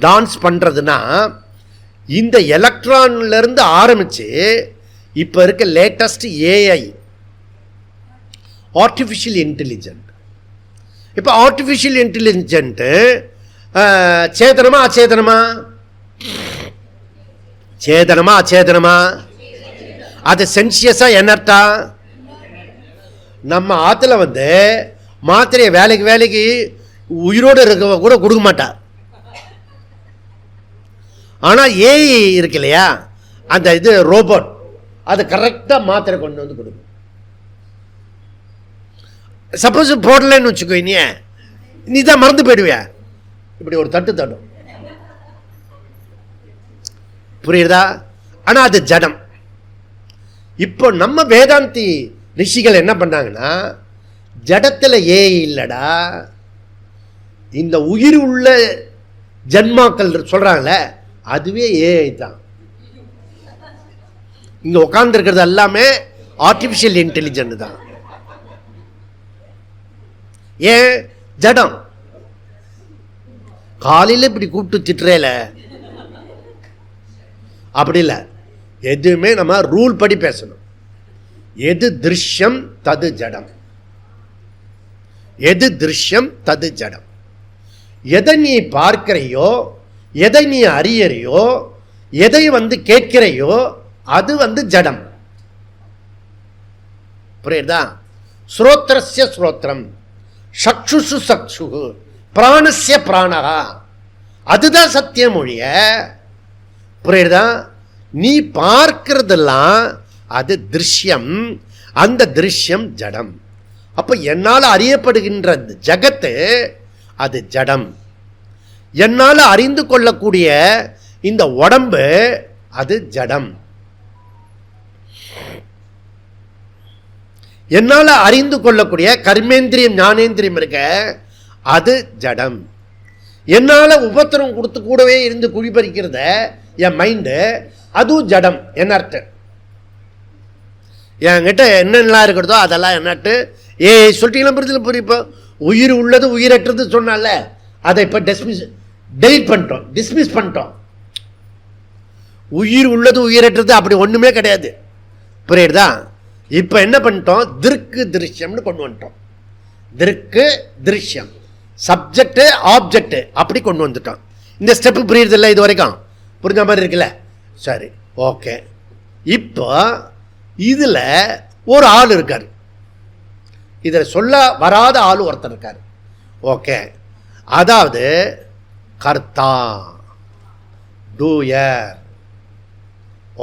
டான்ஸ் பண்ணுறதுனா இந்த எலக்ட்ரான்லேருந்து ஆரம்பித்து இப்போ இருக்க லேட்டஸ்ட் ஏஐ, ஆர்டிஃபிஷியல் இன்டெலிஜென்ட். இப்போ ஆர்டிஃபிஷியல் இன்டெலிஜென்ட்டு சேதனமா அச்சேதனமா? சேதனமா? அது சென்சியஸா எனர்ட்டா? நம்ம ஆற்றுல வந்து மாத்திரையை வேலைக்கு உயிரோடு இருக்க கூட கொடுக்க மாட்டா. ஆனால் ஏஐ இருக்கு இல்லையா, அந்த இது ரோபோட், அது கரெக்டாக மாத்திரை கொண்டு வந்து கொடுக்கும். சப்போஸ் போடலன்னு வச்சுக்கோ, நீ தான் மறந்து போயிடுவியா, இப்படி ஒரு தட்டும். புரியுதா? ஆனால் அது ஜடம். இப்போ நம்ம வேதாந்தி ரிஷிகள் என்ன பண்ணாங்கன்னா, ஜடத்தில் ஏஐ இல்லடா, இந்த உயிர் உள்ள ஜன்மாக்கள் சொல்றாங்கல்ல, அதுவே ஏஐ தான். இங்க உட்கார்ந்து இருக்கிறது எல்லாமே ஆர்டிபிஷியல் இன்டெலிஜென்ட் தான். ஏன்? ஜடம். காலையில் இப்படி கூப்பிட்டு திட்டுறேல, அப்படி இல்லை. எதுவுமே நம்ம ரூல் படி பேசணும். எது திருஷ்யம் தது ஜடம், எது திருஷ்யம் தது ஜடம். எதை நீ பார்க்கிறையோ, எதை நீ அறியறையோ, எதை வந்து கேட்கிறையோ, அது வந்து ஜடம். புரியுதா? ஸ்ரோத்ரஸ்ய ஸ்ரோத்ரம், சக்ஷுஷு சக்ஷு, பிராணஸ்ய பிராணகா, அதுதான் சத்தியம் மொழிய. புரியுதா? நீ பார்க்கிறதெல்லாம் அது திருஷ்யம், அந்த திருஷ்யம் ஜடம். அப்ப என்னால் அறியப்படுகின்ற ஜகத்து அது ஜடம். என்னால் அறிந்து கொள்ளக்கூடிய இந்த உடம்பு அது ஜடம். என்னால் அறிந்து கொள்ளக்கூடிய கர்மேந்திரியம் ஞானேந்திரியம் இருக்க அது ஜடம். என்னால் உபத்திரம் கொடுத்து கூடவே இருந்து குழிபறிக்கிறத என் மைண்டு, அதுவும் ஜடம், என்னர்ட்டு. என்கிட்ட என்னென்னலாம் இருக்கிறதோ அதெல்லாம் என்னட்டு சொல்லிட்டீங்களா? புரியுது? புரியுப்போ உயிர் உள்ளது உயிரற்றது சொன்னால அதை இப்போ டிஸ்மிஸ் பண்ணிட்டோம். உயிர் உள்ளது உயிரற்றது அப்படி ஒன்றுமே கிடையாது. புரியுதா? இப்போ என்ன பண்ணிட்டோம்? திருக்கு திருஷ்யம்னு கொண்டு வந்துட்டோம். திருக்கு திருஷ்யம், சப்ஜெக்டு ஆப்ஜெக்டு அப்படி கொண்டு வந்துட்டோம். இந்த ஸ்டெப்பு புரியுறது இல்லை? இது வரைக்கும் புரிஞ்ச மாதிரி இருக்குல்ல? சரி, ஓகே. இப்போ இதில் ஒரு ஆள் இருக்கார், இதில் சொல்ல வராத ஆள் ஒருத்தர் இருக்கார். ஓகே, அதாவது கர்த்தா, டூயர்.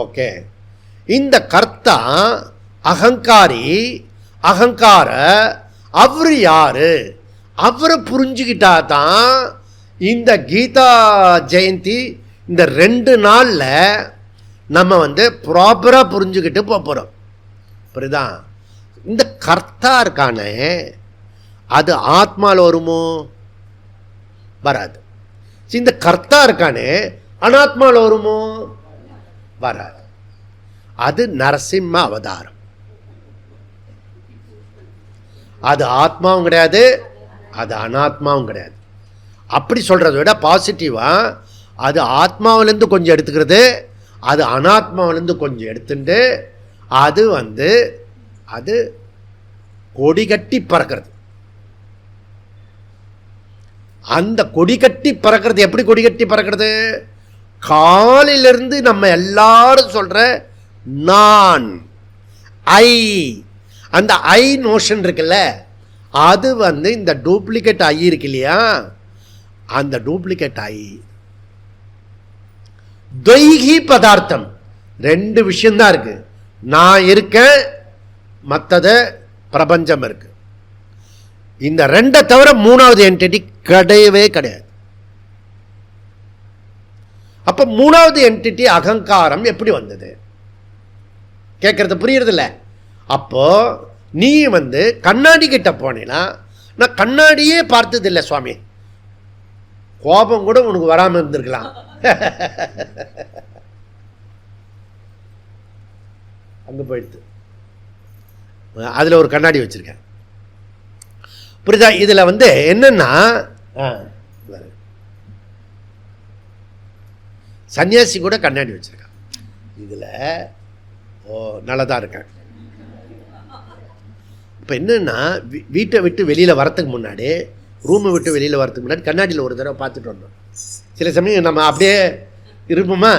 ஓகே, இந்த கர்த்தா அகங்காரி, அகங்கார, அவர் யாரு? அவரை புரிஞ்சுக்கிட்டா தான் இந்த கீதா ஜெயந்தி இந்த 2 நாளில் நம்ம வந்து ப்ராப்பராக புரிஞ்சுக்கிட்டு போகிறோம். புரியுதா? இந்த கர்த்தா இருக்கானே அது ஆத்மாவில் வருமோ? வராது. இந்த கர்த்தா இருக்கானே அனாத்மாவில் வருமோ? வராது. அது நரசிம்ம அவதாரம். அது ஆத்மாவும் கிடையாது, அது அனாத்மாவும் கிடையாது. அப்படி சொல்கிறத விட பாசிட்டிவாக அது ஆத்மாவிலேருந்து கொஞ்சம் எடுத்துக்கிறது, அது அனாத்மாவிலேருந்து கொஞ்சம் எடுத்துட்டு அது அது கொடி கட்டி பறக்கிறது. அந்த கொடி கட்டி பறக்கிறது எப்படி கொடி கட்டி பறக்கிறது? காலிலிருந்து நம்ம எல்லாரும் சொல்கிற நான், ஐ, அந்த ஐ நோஷன் இருக்குல்ல, அது இந்த டூப்ளிகேட் ஐ இருக்கு இல்லையா, அந்த டூப்ளிகேட் ஐ துவைகி பதார்த்தம். ரெண்டு விஷயம்தான் இருக்கு. நான் இருக்கேன், மற்றது பிரபஞ்சம் இருக்கு. இந்த ரெண்டை தவிர மூணாவது என்டிட்டி கிடையவே கிடையாது. அப்ப மூணாவது என்டிட்டி அகங்காரம் எப்படி வந்தது? கேட்கறது புரியுறது இல்லை. அப்போ நீ கண்ணாடி கிட்ட போனீன்னா, நான் கண்ணாடியே பார்த்தது இல்லை சுவாமி, கோபம் கூட உனக்கு வராமல் இருந்திருக்கலாம். அங்கே போயிடுது. அதில் ஒரு கண்ணாடி வச்சுருக்கேன், புரியுதா? இதில் என்னன்னா, சன்னியாசி கூட கண்ணாடி வச்சுருக்கான். இதில் நல்லதாக இருக்கேன். இப்போ என்னென்னா, வீட்டை விட்டு வெளியில் வரத்துக்கு முன்னாடி, ரூமை விட்டு வெளியில் வரத்துக்கு முன்னாடி கண்ணாடியில் ஒரு தடவை பார்த்துட்டு வந்தோம். சில சமயம் நம்ம அப்படியே இருப்போமா,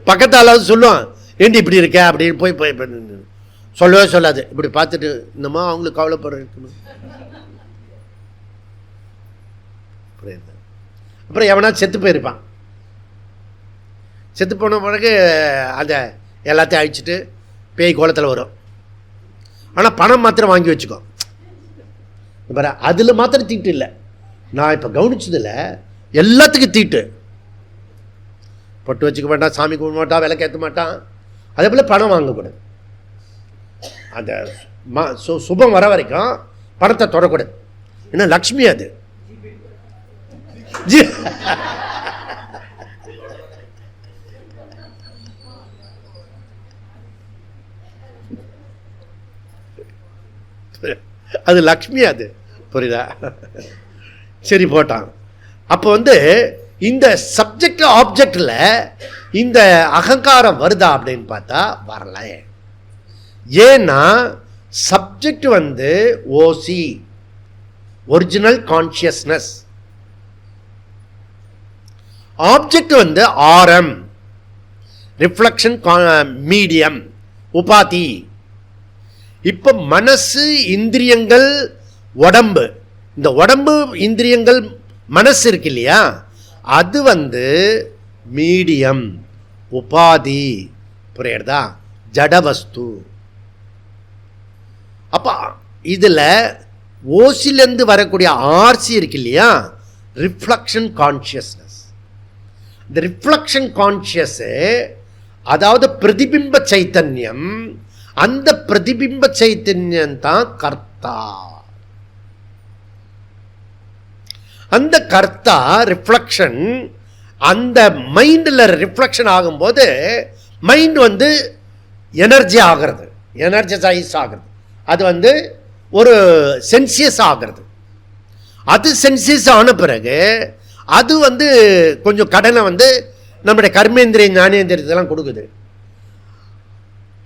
பக்கத்தாலாவது சொல்லுவோம், ஏண்டி இப்படி இருக்க அப்படின்னு போய் போய் சொல்லவே சொல்லாது. இப்படி பார்த்துட்டு இன்னமா அவங்களுக்கு கவலைப்படுற இருக்கணும். அப்புறம் எவனா செத்து போயிருப்பான். செத்து போன பிறகு அதை எல்லாத்தையும் அழிச்சிட்டு பேய் கோலத்தில் வரும். ஆனால் பணம் மாத்திரம் வாங்கி வச்சுக்கோ. இப்போ அதில் மாத்திரம் தீட்டு இல்லை. நான் இப்போ கவனிச்சதில் எல்லாத்துக்கும் தீட்டு. பொட்டு வச்சுக்க மாட்டான், சாமி கும்பிட மாட்டான், விளக்கேற்ற மாட்டான். அதே போல் பணம் வாங்கக்கூடாது. அந்த சுபம் வர வரைக்கும் பணத்தை தொடக்கூடாது. ஏன்னா லக்ஷ்மி அது. அது லக்ஷ்மி அது, புரியுதா? சரி போட்டான். அப்போ இந்த சப்ஜெக்ட் ஆப்ஜெக்டில் இந்த அகங்காரம் வருதா அப்படின்னு பார்த்தா வரல. ஏன்னா சப்ஜெக்ட் ஓசி, ஒரிஜினல் கான்சியஸ்னஸ். ஆப்ஜெக்ட் ஆர்எம், ரிஃப்ளெக்ஷன் மீடியம், உபாதி. இப்போ மனசு, இந்திரியங்கள், உடம்பு, இந்த உடம்பு, இந்திரியங்கள், மனசு இருக்கு இல்லையா, அது மீடியம், உபாதி, புரியுறதா? ஜடவஸ்து. அப்போ இதில் ஓசிலேருந்து வரக்கூடிய ஆர்சி இருக்கு இல்லையா, ரிஃப்ளெக்ஷன் கான்சியஸ்னஸ். இந்த ரிஃப்ளெக்ஷன் கான்சியஸ், அதாவது பிரதிபிம்ப சைத்தன்யம். அந்த பிரதிபிம்ப சைத்தன்யம் தான் கர்த்தா. அந்த கர்த்தா ரிஃப்ளெக்ஷன் அந்த மைண்டில் ரிஃப்ளெக்ஷன் ஆகும்போது மைண்ட் எனர்ஜி ஆகிறது, எனர்ஜைஸ் ஆகிறது. அது ஒரு சென்சியஸ் ஆகிறது. அது சென்சியஸ் ஆன பிறகு அது கொஞ்சம் கடனை நம்முடைய கர்மேந்திரிய ஞானேந்திரியத்தெல்லாம் கொடுக்குது.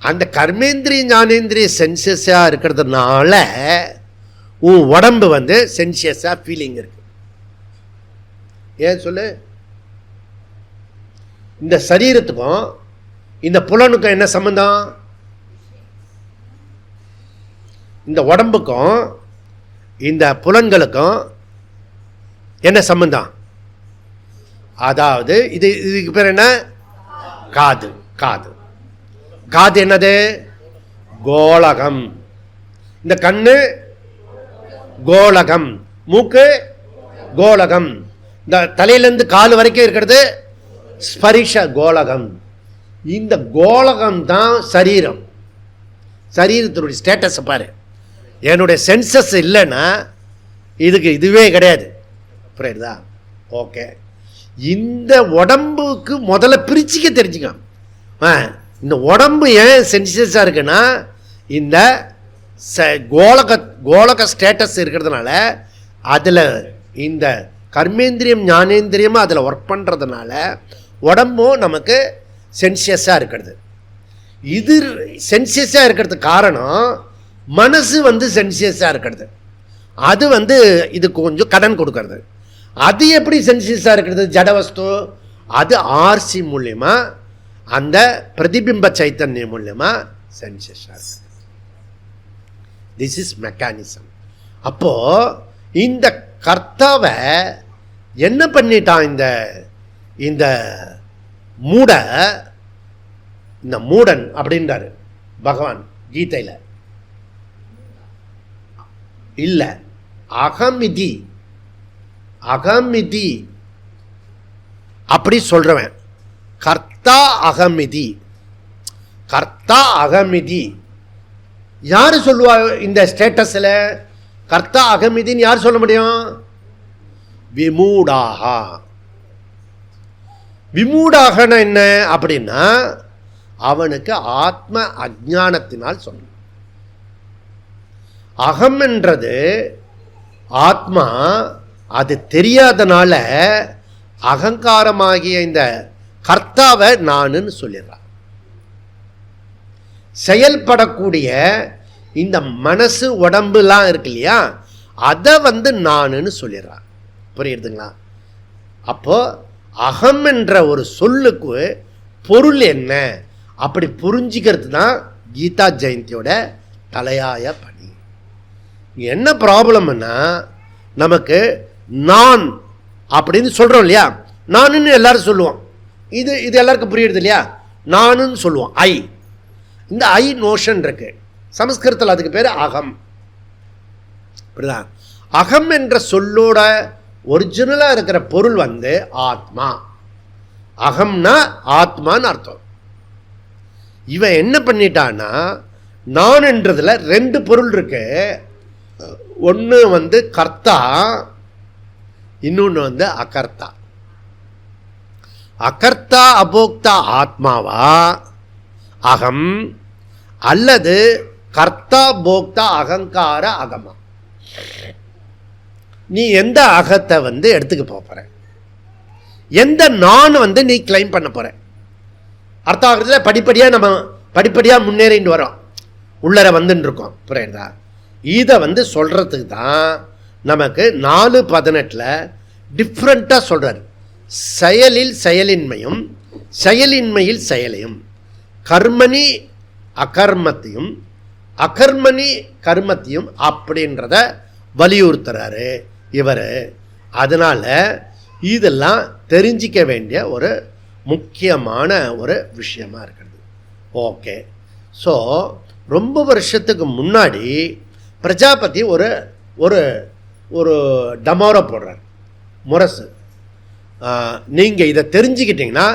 அந்த கர்மேந்திரிய ஞானேந்திரிய சென்சியஸாக இருக்கிறதுனால உன் உடம்பு சென்சியஸாக ஃபீலிங் இருக்கு. ஏன் சொல்லு? இந்த சரீரத்துக்கும் இந்த புலனுக்கும் என்ன சம்பந்தம்? இந்த உடம்புக்கும் இந்த புலன்களுக்கும் என்ன சம்பந்தம்? அதாவது இதுக்கு பேர் என்ன? காது. காது காது என்னது? கோலகம். இந்த கண்ணு கோலகம், மூக்கு கோலகம், இந்த தலையிலேருந்து கால் வரைக்கும் இருக்கிறது ஸ்பரிஷ கோலகம். இந்த கோலகம் தான் சரீரம். சரீரத்தினுடைய ஸ்டேட்டஸை பாரு. என்னுடைய சென்சஸ் இல்லைன்னா இதுவே கிடையாது. புரியுதா? ஓகே, இந்த உடம்புக்கு முதல்ல பிரிச்சுக்க தெரிஞ்சுக்க. இந்த உடம்பு ஏன் சென்சியஸாக இருக்குன்னா இந்த கோலக ஸ்டேட்டஸ் இருக்கிறதுனால, அதில் இந்த கர்மேந்திரியம் ஞானேந்திரியமும் அதில் ஒர்க் பண்ணுறதுனால உடம்பும் நமக்கு சென்சியஸாக இருக்கிறது. இது சென்சியஸாக இருக்கிறதுக்கு காரணம் மனசு சென்சியஸாக இருக்கிறது. அது இதுக்கு கொஞ்சம் கடன் கொடுக்கறது. அது எப்படி சென்சியஸாக இருக்கிறது? ஜடவஸ்து. அது ஆர்சி மூலியமா, அந்த பிரதிபிம்ப சைத்தன்யம் மூலியமா சென்சியஸாக இருக்குது. This is mechanism. அப்போ இந்த கர்த்தாவை என்ன பண்ணிட்டான்? இந்த மூடன் அப்படின்றாரு பகவான் கீதையில். இல்லை, அகமிதி அப்படி சொல்றவன் கர்த்தா அகமிதி. யாரு சொல்லுவா இந்த ஸ்டேட்டஸ்ல கர்த்தா அகமிதின்னு யார் சொல்ல முடியும்? விமூடாகனா என்ன அப்படின்னா, அவனுக்கு ஆத்ம அஜ்ஞானத்தினால் சொன்ன. அகம் என்றது ஆத்மா, அது தெரியாதனால அகங்காரமாகிய இந்த கர்த்தாவை நானுன்னு சொல்லிடுறான். செயல்படக்கூடிய இந்த மனசு உடம்புலாம் இருக்கு இல்லையா, அதை நானுன்னு சொல்லிடுறான். புரியுதுங்களா? அப்போ அகம் என்ற ஒரு சொல்லுக்கு பொருள் என்ன அப்படி புரிஞ்சிக்கிறது தான் கீதா ஜெயந்தியோட தலையாய பணி. என்ன ப்ராப்ளம்னா, நமக்கு நான் அப்படின்னு சொல்கிறோம் இல்லையா, நானுன்னு எல்லாரும் சொல்லுவோம். இது எல்லாருக்கும் புரியுறது இல்லையா? நானுன்னு சொல்லுவோம். இந்த நோஷன் இருக்கு. சமஸ்கிருதத்தில் அதுக்கு பேர் அகம். புரியுதா? அகம் என்ற சொல்லோட ஒரிஜினலாக இருக்கிற பொருள் ஆத்மா. அகம்னா ஆத்மான்னு அர்த்தம். இவன் என்ன பண்ணிட்டான்னா, நான் என்றதுல ரெண்டு பொருள் இருக்கு. ஒன்று கர்த்தா, இன்னொன்று அகர்த்தா. அகர்த்தா அபோக்தா ஆத்மாவா அகம், அல்லது கர்த்தா போக்தா அகங்கார அகமா? நீ எந்த அகத்தை எடுத்துக்க போற, எந்த நான் நீ கிளைம் பண்ண போற? அர்த்தம் ஆகிறதுல படிப்படியாக முன்னேறிட்டு வரோம், உள்ளர இருக்கோம். புரியுதா? இதை சொல்றதுக்கு தான் நமக்கு 4:18 டிஃப்ரெண்ட்டாக சொல்றாரு. செயலில் செயலின்மையும் செயலின்மையில் செயலையும், கர்மணி அகர்மத்தையும் அகர்மணி கர்மத்தையும் அப்படின்றத வலியுறுத்துறாரு இவர். அதனால இதெல்லாம் தெரிஞ்சிக்க வேண்டிய ஒரு முக்கியமான ஒரு விஷயமா இருக்கிறது. ஓகே, ஸோ ரொம்ப வருஷத்துக்கு முன்னாடி பிரஜாபதி ஒரு ஒரு ஒரு டமோரை போடுறார், முரசு. நீங்கள் இதை தெரிஞ்சுக்கிட்டீங்கன்னா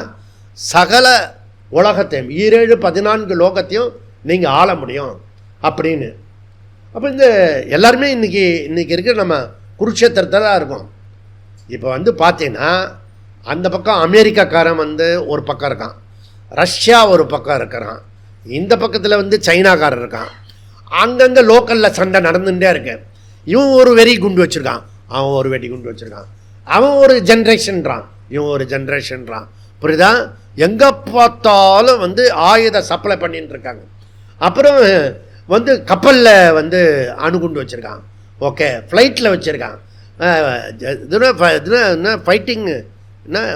சகல உலகத்தையும் 7-14 லோகத்தையும் நீங்கள் ஆள முடியும் அப்படின்னு. அப்போ இந்த எல்லாருமே இன்றைக்கி இருக்கிற நம்ம குருட்சேத்திரத்தில் தான் இருக்கோம். இப்போ பார்த்தீங்கன்னா அந்த பக்கம் அமெரிக்காக்காரன் ஒரு பக்கம் இருக்கான், ரஷ்யா ஒரு பக்கம் இருக்கிறான், இந்த பக்கத்தில் சைனாக்காரன் இருக்கான். அங்கங்கே லோக்கலில் சண்டை நடந்துகிட்டே இருக்கு. இவன் ஒரு வெறி குண்டு வச்சுருக்கான், அவன் ஒரு வெடி குண்டு வச்சுருக்கான். அவன் ஒரு ஜென்ரேஷன்றான், இவன் ஒரு ஜென்ரேஷன்றான். புரியுதா? எங்கே பார்த்தாலும் ஆயுத சப்ளை பண்ணிட்டு இருக்காங்க. அப்புறம் கப்பலில் அணுகுண்டு வச்சுருக்கான். ஓகே, ஃப்ளைட்டில் வச்சுருக்கான். ஃபைட்டிங்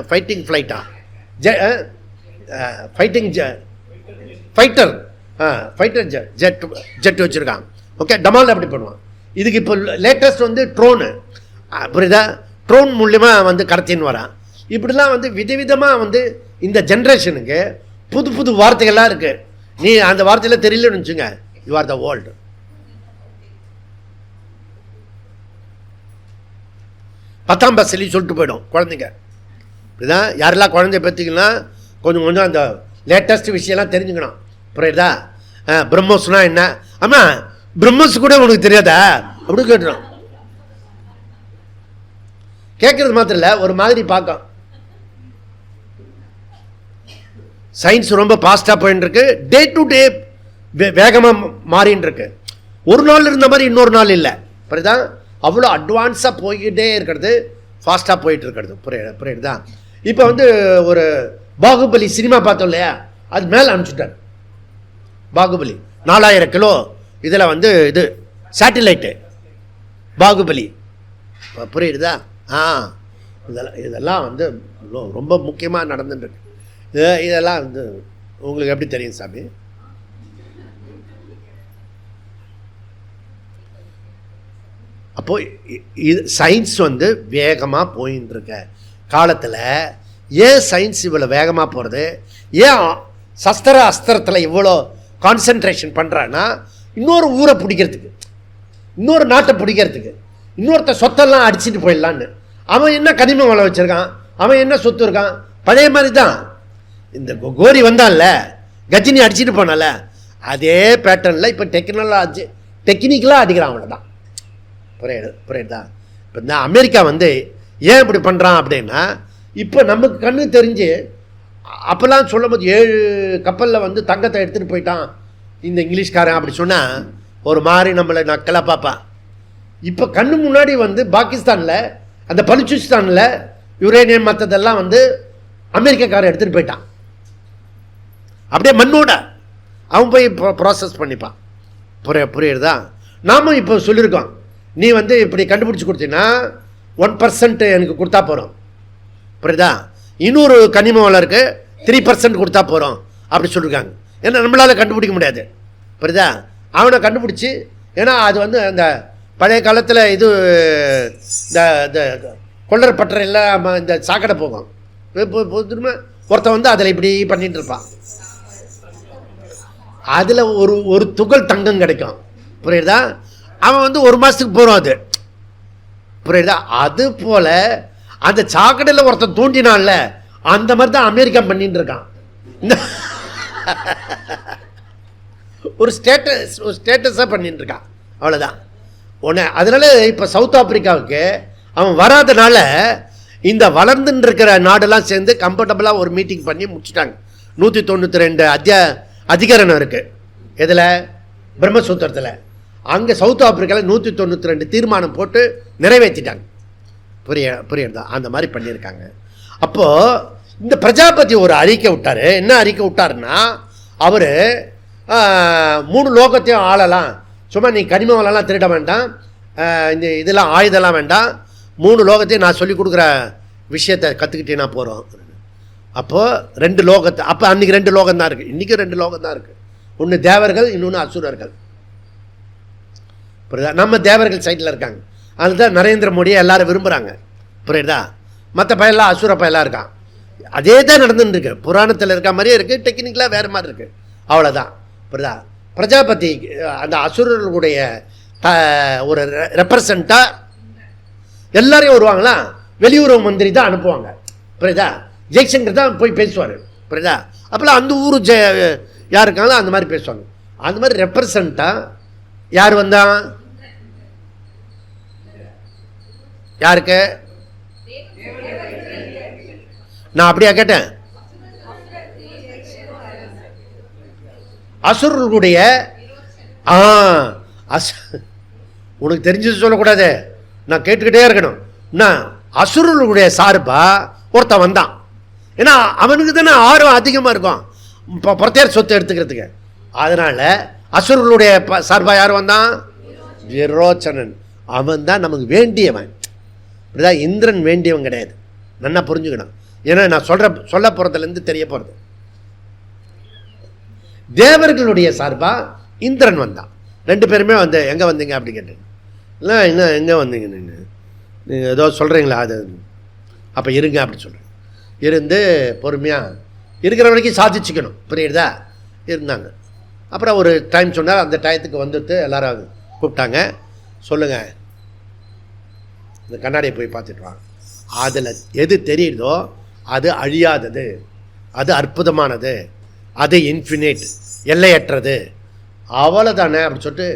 ஃபைட்டிங் ஃப்ளைட்டா, ஃபைட்டர் ஜெட் வச்சுருக்கான். ஓகே, டமால் அப்படி பண்ணுவான். இதுக்கு இப்போ லேட்டஸ்ட் ட்ரோனு. புரியுதா? ட்ரோன் மூலியமாக கடத்தின்னு வரான். இப்படிலாம் விதவிதமாக இந்த ஜென்ரேஷனுக்கு புது புது வார்த்தைகள்லாம் இருக்குது. நீ அந்த வார்த்தையில் தெரியலன்னு வச்சுங்க, யூ ஆர் த வேர்ல்டு. பத்தாம் பஸ்ஸிலையும் சொல்லிட்டு போயிடும் குழந்தைங்க. இப்படிதான் யாரெல்லாம் குழந்தைய பற்றிக்கலாம் கொஞ்சம் அந்த லேட்டஸ்ட் விஷயம்லாம் தெரிஞ்சுக்கணும். புரியுதா? பிரம்மோஸ்னா என்ன, ஆமா பிரம்மோஸ் கூட உனக்கு தெரியாதா அப்படின்னு கேட்டுரும். கேட்கறது மாத்திரம் இல்லை, ஒரு மாதிரி பார்க்கும். சயின்ஸ் ரொம்ப ஃபாஸ்ட்டாக போயின்னு இருக்கு, டே டு டே வேகமாக மாறின்னு இருக்கு. ஒரு நாள் இருந்த மாதிரி இன்னொரு நாள் இல்லை, புரியுதா? அவ்வளோ அட்வான்ஸாக போய்கிட்டே இருக்கிறது, ஃபாஸ்ட்டாக போயிட்டு இருக்கிறது. புரியுதா? இப்போ வந்து ஒரு பாகுபலி சினிமா பார்த்தோம் இல்லையா, அது மேலே அனுப்பிச்சுட்டார். பாகுபலி 4000 கிலோ இதில் வந்து இது சேட்டிலைட்டு பாகுபலி, புரியுதா? இதெல்லாம் வந்து ரொம்ப முக்கியமாக நடந்துட்டுருக்கு. இதெல்லாம் வந்து உங்களுக்கு எப்படி தெரியும் சாமி? அப்போ இது சயின்ஸ் வந்து வேகமாக போயின்னு இருக்க காலத்தில் ஏன் சயின்ஸ் இவ்வளோ வேகமாக போகிறது, ஏன் அஸ்திரத்தில் இவ்வளோ கான்சன்ட்ரேஷன் பண்ணுறான்னா, இன்னொரு ஊரை பிடிக்கிறதுக்கு, இன்னொரு நாட்டை பிடிக்கிறதுக்கு, இன்னொருத்த சொத்தெல்லாம் அடிச்சுட்டு போயிடலான்னு. அவன் என்ன கனிம வளம் வச்சுருக்கான், அவன் என்ன சொத்து இருக்கான், பழைய மாதிரி தான். இந்த கோரி வந்தான்ல, கஜினி அடிச்சுட்டு போனால, அதே பேட்டர்னில் இப்போ டெக்னிக்கலாக அடிக்கிறான். அவனை தான். புரியுதா? இப்போ இந்த அமெரிக்கா வந்து ஏன் இப்படி பண்ணுறான் அப்படின்னா, இப்போ நமக்கு கண்ணு தெரிஞ்சு அப்போல்லாம் சொல்லும் போது 7 கப்பலில் வந்து தங்கத்தை எடுத்துகிட்டு போயிட்டான் இந்த இங்கிலீஷ்காரன் அப்படி சொன்னால் ஒரு மாதிரி நம்மளை நக்கலாக பார்ப்பான். இப்போ கண்ணு முன்னாடி வந்து பாகிஸ்தானில் அந்த பலுச்சிஸ்தானில் யுரேனியம் மற்றதெல்லாம் வந்து அமெரிக்காக்காரன் எடுத்துகிட்டு போயிட்டான். அப்படியே மண்ணோட அவன் போய் ப்ராசஸ் பண்ணிப்பான். புரியுறதா? நாமும் இப்போ சொல்லியிருக்கோம், நீ வந்து இப்படி கண்டுபிடிச்சி கொடுத்தீங்கன்னா 1% எனக்கு கொடுத்தா போகிறோம், புரியுதா? இன்னொரு கனிம வளம் இருக்குது 3% கொடுத்தா போகிறோம் அப்படி சொல்லியிருக்காங்க. ஏன்னா நம்மளால் கண்டுபிடிக்க முடியாது, புரியுதா? அவனை கண்டுபிடிச்சி, ஏன்னா அது வந்து அந்த பழைய காலத்தில் இது இந்த கொள்ளர் பட்டறையில் இந்த சாக்கடை போகும், திரும்ப ஒருத்தன் வந்து அதில் இப்படி பண்ணிட்டு இருப்பான், அதில் ஒரு துகள் தங்கம் கிடைக்கும், புரியுதா? அவன் வந்து 1 மாதத்துக்கு போகிறோம், அது புரியுதா? அது போல் அந்த சாக்கடையில் ஒருத்தன் தூண்டினான்ல, அந்த மாதிரி தான் அமெரிக்கா பண்ணிட்டு இருக்கான். ஒரு ஸ்டேட்டஸாக பண்ணிட்டு இருக்கான், அவ்வளோதான் ஒன்று. அதனால இப்போ சவுத் ஆப்பிரிக்காவுக்கு அவன் வராதனால இந்த வளர்ந்துன்னு இருக்கிற நாடெல்லாம் சேர்ந்து கம்ஃபர்டபுளாக ஒரு மீட்டிங் பண்ணி முடிச்சுட்டாங்க. 192 அதிகரணம் இருக்குது இதில், பிரம்மசூத்திரத்தில். அங்கே சவுத் ஆப்பிரிக்காவில் 192 தீர்மானம் போட்டு நிறைவேற்றிட்டாங்க. புரியுதா? அந்த மாதிரி பண்ணியிருக்காங்க. அப்போது இந்த பிரஜாபதி ஒரு அறிக்கை விட்டார். என்ன அறிக்கை விட்டாருன்னா, அவர் 3 லோகத்தையும் ஆளலாம், சும்மா நீ கனிம வளம்லாம் திருட வேண்டாம், இந்த இதெல்லாம் ஆயுதெல்லாம் வேண்டாம், 3 லோகத்தையும் நான் சொல்லி கொடுக்குற விஷயத்தை கற்றுக்கிட்டே நான் போகிறோம். அப்போது 2 லோகத்தை, அப்போ அன்றைக்கி 2 லோகம் தான் இருக்குது, இன்றைக்கி 2 லோகம் தான் இருக்குது. ஒன்று தேவர்கள், இன்னொன்று அசுரர்கள். புரியுதா? நம்ம தேவர்கள் சைடில் இருக்காங்க, அதுதான் நரேந்திர மோடியை எல்லாரும் விரும்புகிறாங்க, புரியுதா? மற்ற பயலாம் அசுர பயலாக இருக்கான். அதே தான் நடந்துன்னு இருக்கு, புராணத்தில் இருக்க மாதிரியே இருக்குது, டெக்னிக்கலாக வேறு மாதிரி இருக்குது, அவ்வளோதான். புரியுதா? பிரஜாபதி அந்த அசுரர்களுடைய ஒரு ரெப்ரசண்ட்டாக எல்லாரையும் வருவாங்களா, வெளியுறவு மந்திரி தான் அனுப்புவாங்க, புரியுதா? ஜெய்சங்கர் தான் போய் பேசுவார், புரியுதா? அப்போல்லாம் அந்த ஊர் யார் இருக்காங்களோ அந்த மாதிரி பேசுவாங்க. அந்த மாதிரி ரெப்ரசண்ட்டாக யார் வந்தான்? யாருக்கு? நான் அப்படியா கேட்டேன்? அசுரர்களுடைய உனக்கு தெரிஞ்சது சொல்லக்கூடாது, நான் கேட்டுக்கிட்டே இருக்கணும். நான் அசுரர்களுடைய சார்பா ஒருத்தன் வந்தான். ஏன்னா அவனுக்கு தானே ஆர்வம் அதிகமாக இருக்கும் இப்போ பிரத்யேக சொத்து எடுத்துக்கிறதுக்கு. அதனால் அசுரர்களுடைய சார்பாக யார் வந்தான்? விரோச்சனன். அவன் தான் நமக்கு வேண்டியவன். இப்படிதான் இந்திரன் வேண்டியவன் கிடையாது, நல்லா புரிஞ்சுக்கணும். ஏன்னா நான் சொல்ல போகிறதுலேருந்து தெரிய போகிறது. தேவர்களுடைய சார்பாக இந்திரன் வந்தான். 2 பேருமே வந்து எங்கே வந்தீங்க அப்படி கேட்டேன். இல்லை இன்னும் எங்கே வந்தீங்க நீங்கள் ஏதோ சொல்கிறீங்களா, அது அப்போ இருங்க அப்படி சொல்கிறேன். இருந்து பொறுமையாக இருக்கிற வரைக்கும் சாதிச்சுக்கணும், புரியுதா? இருந்தாங்க. அப்புறம் ஒரு டைம் சொன்னார், அந்த டயத்துக்கு வந்துட்டு எல்லாரும் கூப்பிட்டாங்க. சொல்லுங்கள், இந்த கண்ணாடியை போய் பார்த்துட்டு வாங்க. அதில் எது தெரியுதோ அது அழியாதது, அது அற்புதமானது, அது இன்ஃபினிட், எல்லையற்றது, அவ்வளோதானே அப்படின்னு சொல்லிட்டு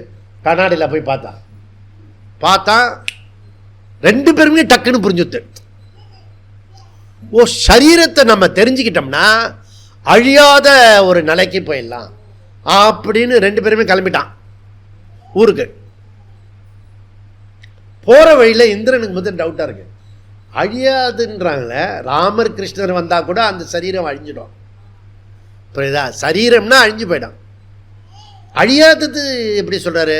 கண்ணாடியில் போய் பார்த்தா 2 பேருமே டக்குன்னு புரிஞ்சுது. ஓ, சரீரத்தை நம்ம தெரிஞ்சுக்கிட்டோம்னா அழியாத ஒரு நிலைக்கு போயிடலாம் அப்படின்னு 2 பேருமே கிளம்பிட்டான் ஊருக்கு. போகிற வழியில் இந்திரனுக்கு முதல் டவுட்டாக இருக்கு, அழியாதுன்றாங்களே, ராமர் கிருஷ்ணர் வந்தால் கூட அந்த சரீரம் அழிஞ்சிடும். புரியுதா? சரீரம்னா அழிஞ்சு போயிடும். அழியாதது எப்படி சொல்கிறாரு?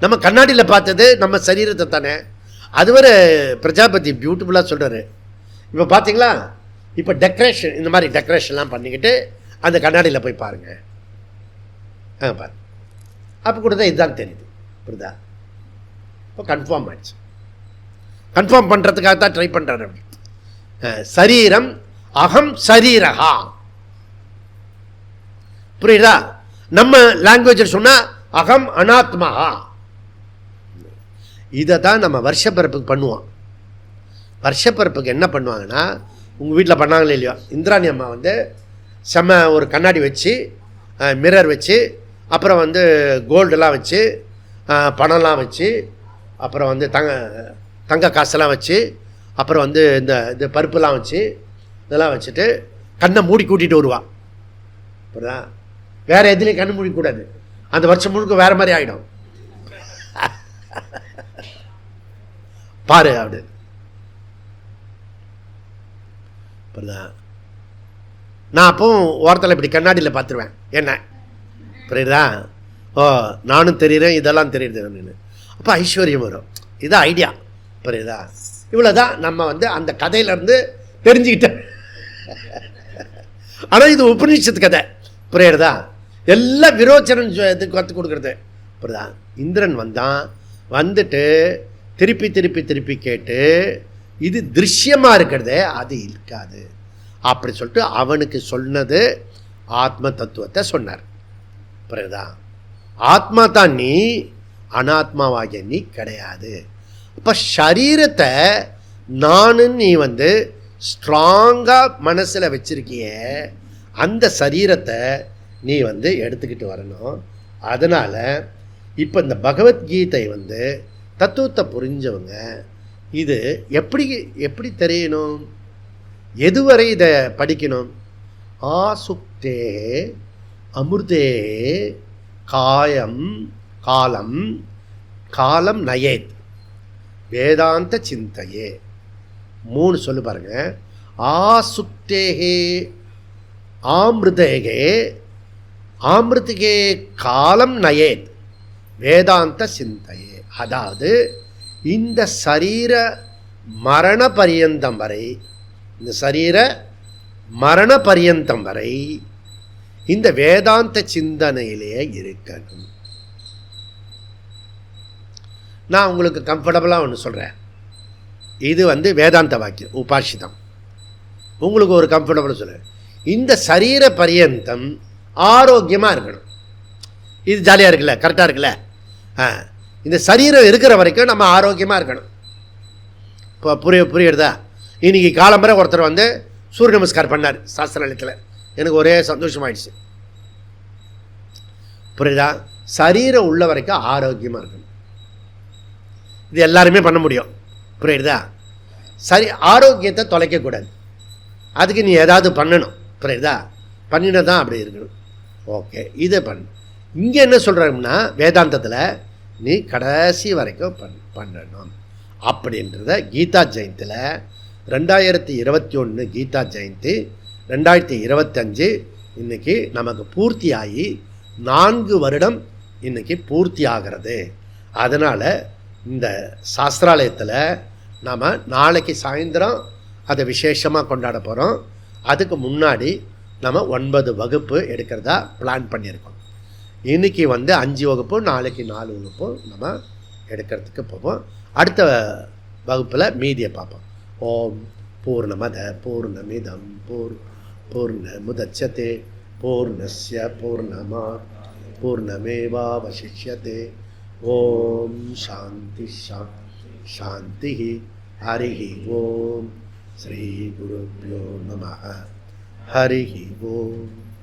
நம்ம கண்ணாடியில் பார்த்தது நம்ம சரீரத்தை தானே. அதுவரை பிரஜாபதி பியூட்டிஃபுல்லாக சொல்கிறாரு. இப்போ பார்த்தீங்களா, இப்போ டெக்கரேஷன், இந்த மாதிரி டெக்கரேஷன்லாம் பண்ணிக்கிட்டு அந்த கண்ணாடியில் போய் பாருங்கள். பாரு, அப்போ கூட தான் இதுதான் தெரியுது. புரியுதா? இப்போ கன்ஃபார்ம் ஆயிடுச்சு. கன்ஃபார்ம் பண்ணுறதுக்காக தான் ட்ரை பண்ணுறாரு. சரீரம் அகம் சரீரகா. புரியுதா? நம்ம லாங்குவேஜில் சொன்னால் அகம் அனாத்மஹா. இதை தான் நம்ம வருஷப்பிறப்புக்கு பண்ணுவோம். வருஷப்பிறப்புக்கு என்ன பண்ணுவாங்கன்னா, உங்கள் வீட்டில் பண்ணாங்களே இல்லையோ, இந்திராணி அம்மா வந்து செம்ம ஒரு கண்ணாடி வச்சு, மிரர் வச்சு, அப்புறம் வந்து கோல்டெல்லாம் வச்சு, பணம்லாம் வச்சு, அப்புறம் வந்து தங்க காசெல்லாம் வச்சு, அப்புறம் வந்து இந்த பருப்புலாம் வச்சு, இதெல்லாம் வச்சுட்டு கண்ணை மூடி கூட்டிகிட்டு வருவாள். புரியுதா? வேறு எதுலேயும் கண்ணு மூடிக்கூடாது. அந்த வருஷம் முழுக்க வேறு மாதிரி ஆகிடும். பாரு அப்படி. புரியுதா? நான் அப்பவும் ஓரத்தில் இப்படி கண்ணாடியில் பார்த்துருவேன் என்ன. புரியுதா? ஓ, நானும் தெரியுறேன், இதெல்லாம் தெரியுது அப்படின்னு. அப்போ ஐஸ்வர்யம் வரும். இதுதான் ஐடியா. புரியுதா? இவ்வளோதான் நம்ம வந்து அந்த கதையிலேருந்து தெரிஞ்சுக்கிட்டேன். ஆனால் இது உபநிஷத்து கதை. புரியுறதா? எல்லாம் விரோச்சனன் இதுக்கு கற்றுக் கொடுக்குறது. புரியுதா? இந்திரன் வந்துட்டு திருப்பி கேட்டு இது திருஷ்யமாக இருக்கிறதே அது இருக்காது அப்படி சொல்லிட்டு அவனுக்கு சொன்னது ஆத்ம தத்துவத்தை சொன்னார். புரியுதா? ஆத்மா தான் நீ, அனாத்மாவாகிய நீ கிடையாது. அப்போ சரீரத்தை நானு நீ வந்து ஸ்ட்ராங்காக மனசில் வச்சிருக்கிய, அந்த சரீரத்தை நீ வந்து எடுத்துக்கிட்டு வரணும். அதனால் இப்போ இந்த பகவத்கீதை வந்து தத்துவத்தை புரிஞ்சவங்க இது எப்படி தெரியணும், எதுவரை இதை படிக்கணும்? ஆசுக்தே அமிர்தே காலம் நயேத் வேதாந்த சிந்தையே. 3 சொல்லு பாருங்க. ஆசுக்தேகே ஆமிருதேகே காலம் நயேத் வேதாந்த சிந்தையே. அதாவது இந்த சரீர மரண பரியந்தம் வரை இந்த வேதாந்த சிந்தனையிலேயே இருக்கணும். நான் உங்களுக்கு கம்ஃபர்டபுளாக ஒன்று சொல்கிறேன். இது வந்து வேதாந்த வாக்கியம், உபாஷிதம். உங்களுக்கு ஒரு கம்ஃபர்டபுளாக சொல்கிறேன். இந்த சரீர பரியந்தம் ஆரோக்கியமாக இருக்கணும். இது ஜாலியாக இருக்குல்ல, கரெக்டாக இருக்குல்ல? இந்த சரீரம் இருக்கிற வரைக்கும் நம்ம ஆரோக்கியமாக இருக்கணும். இப்போ புரியுறதா? இன்றைக்கி காலம்பரை ஒருத்தர் வந்து சூரிய நமஸ்கார் பண்ணார் சாஸ்திரத்தில். எனக்கு ஒரே சந்தோஷமாயிடுச்சு. புரியுதா? சரீரம் உள்ள வரைக்கும் ஆரோக்கியமாக இருக்கணும். இது எல்லாருமே பண்ண முடியும். புரியுதா? சரி, ஆரோக்கியத்தை தொலைக்கக்கூடாது. அதுக்கு நீ ஏதாவது பண்ணணும். புரியுதா? பண்ணினா தான் அப்படி இருக்கணும். ஓகே, இதை பண்ணு. இங்கே என்ன சொல்கிறோம்னா, வேதாந்தத்தில் நீ கடைசி வரைக்கும் பண்ணணும் அப்படின்றத கீதா ஜெயந்தியில் 2021 கீதா ஜெயந்தி 2025 இன்றைக்கி நமக்கு பூர்த்தி ஆகி 4 வருடம் இன்றைக்கி பூர்த்தி ஆகிறது. அதனால் இந்த சாஸ்திராலயத்தில் நாம் நாளைக்கு சாயந்தரம் அதை விசேஷமாக கொண்டாட போகிறோம். அதுக்கு முன்னாடி நம்ம 9 வகுப்பு எடுக்கிறதா பிளான் பண்ணியிருக்கோம். இன்றைக்கி வந்து 5 வகுப்பு, நாளைக்கு 4 வகுப்பு நம்ம எடுக்கிறதுக்கு போவோம். அடுத்த வகுப்பில் மீதியை பார்ப்போம். ஓம் பூர்ணமத பூர்ணமிதம் பூர்ணமுதச்யதே பூர்ணஸ்ய பூர்ணமாத் பூர்ணமேவாவசிஷ்யதே. ஓம் சாந்தி சாந்தி. ஹரிஹி ஓம். ஸ்ரீ குருப்யோ நமः. ஹரிஹி ஓம்.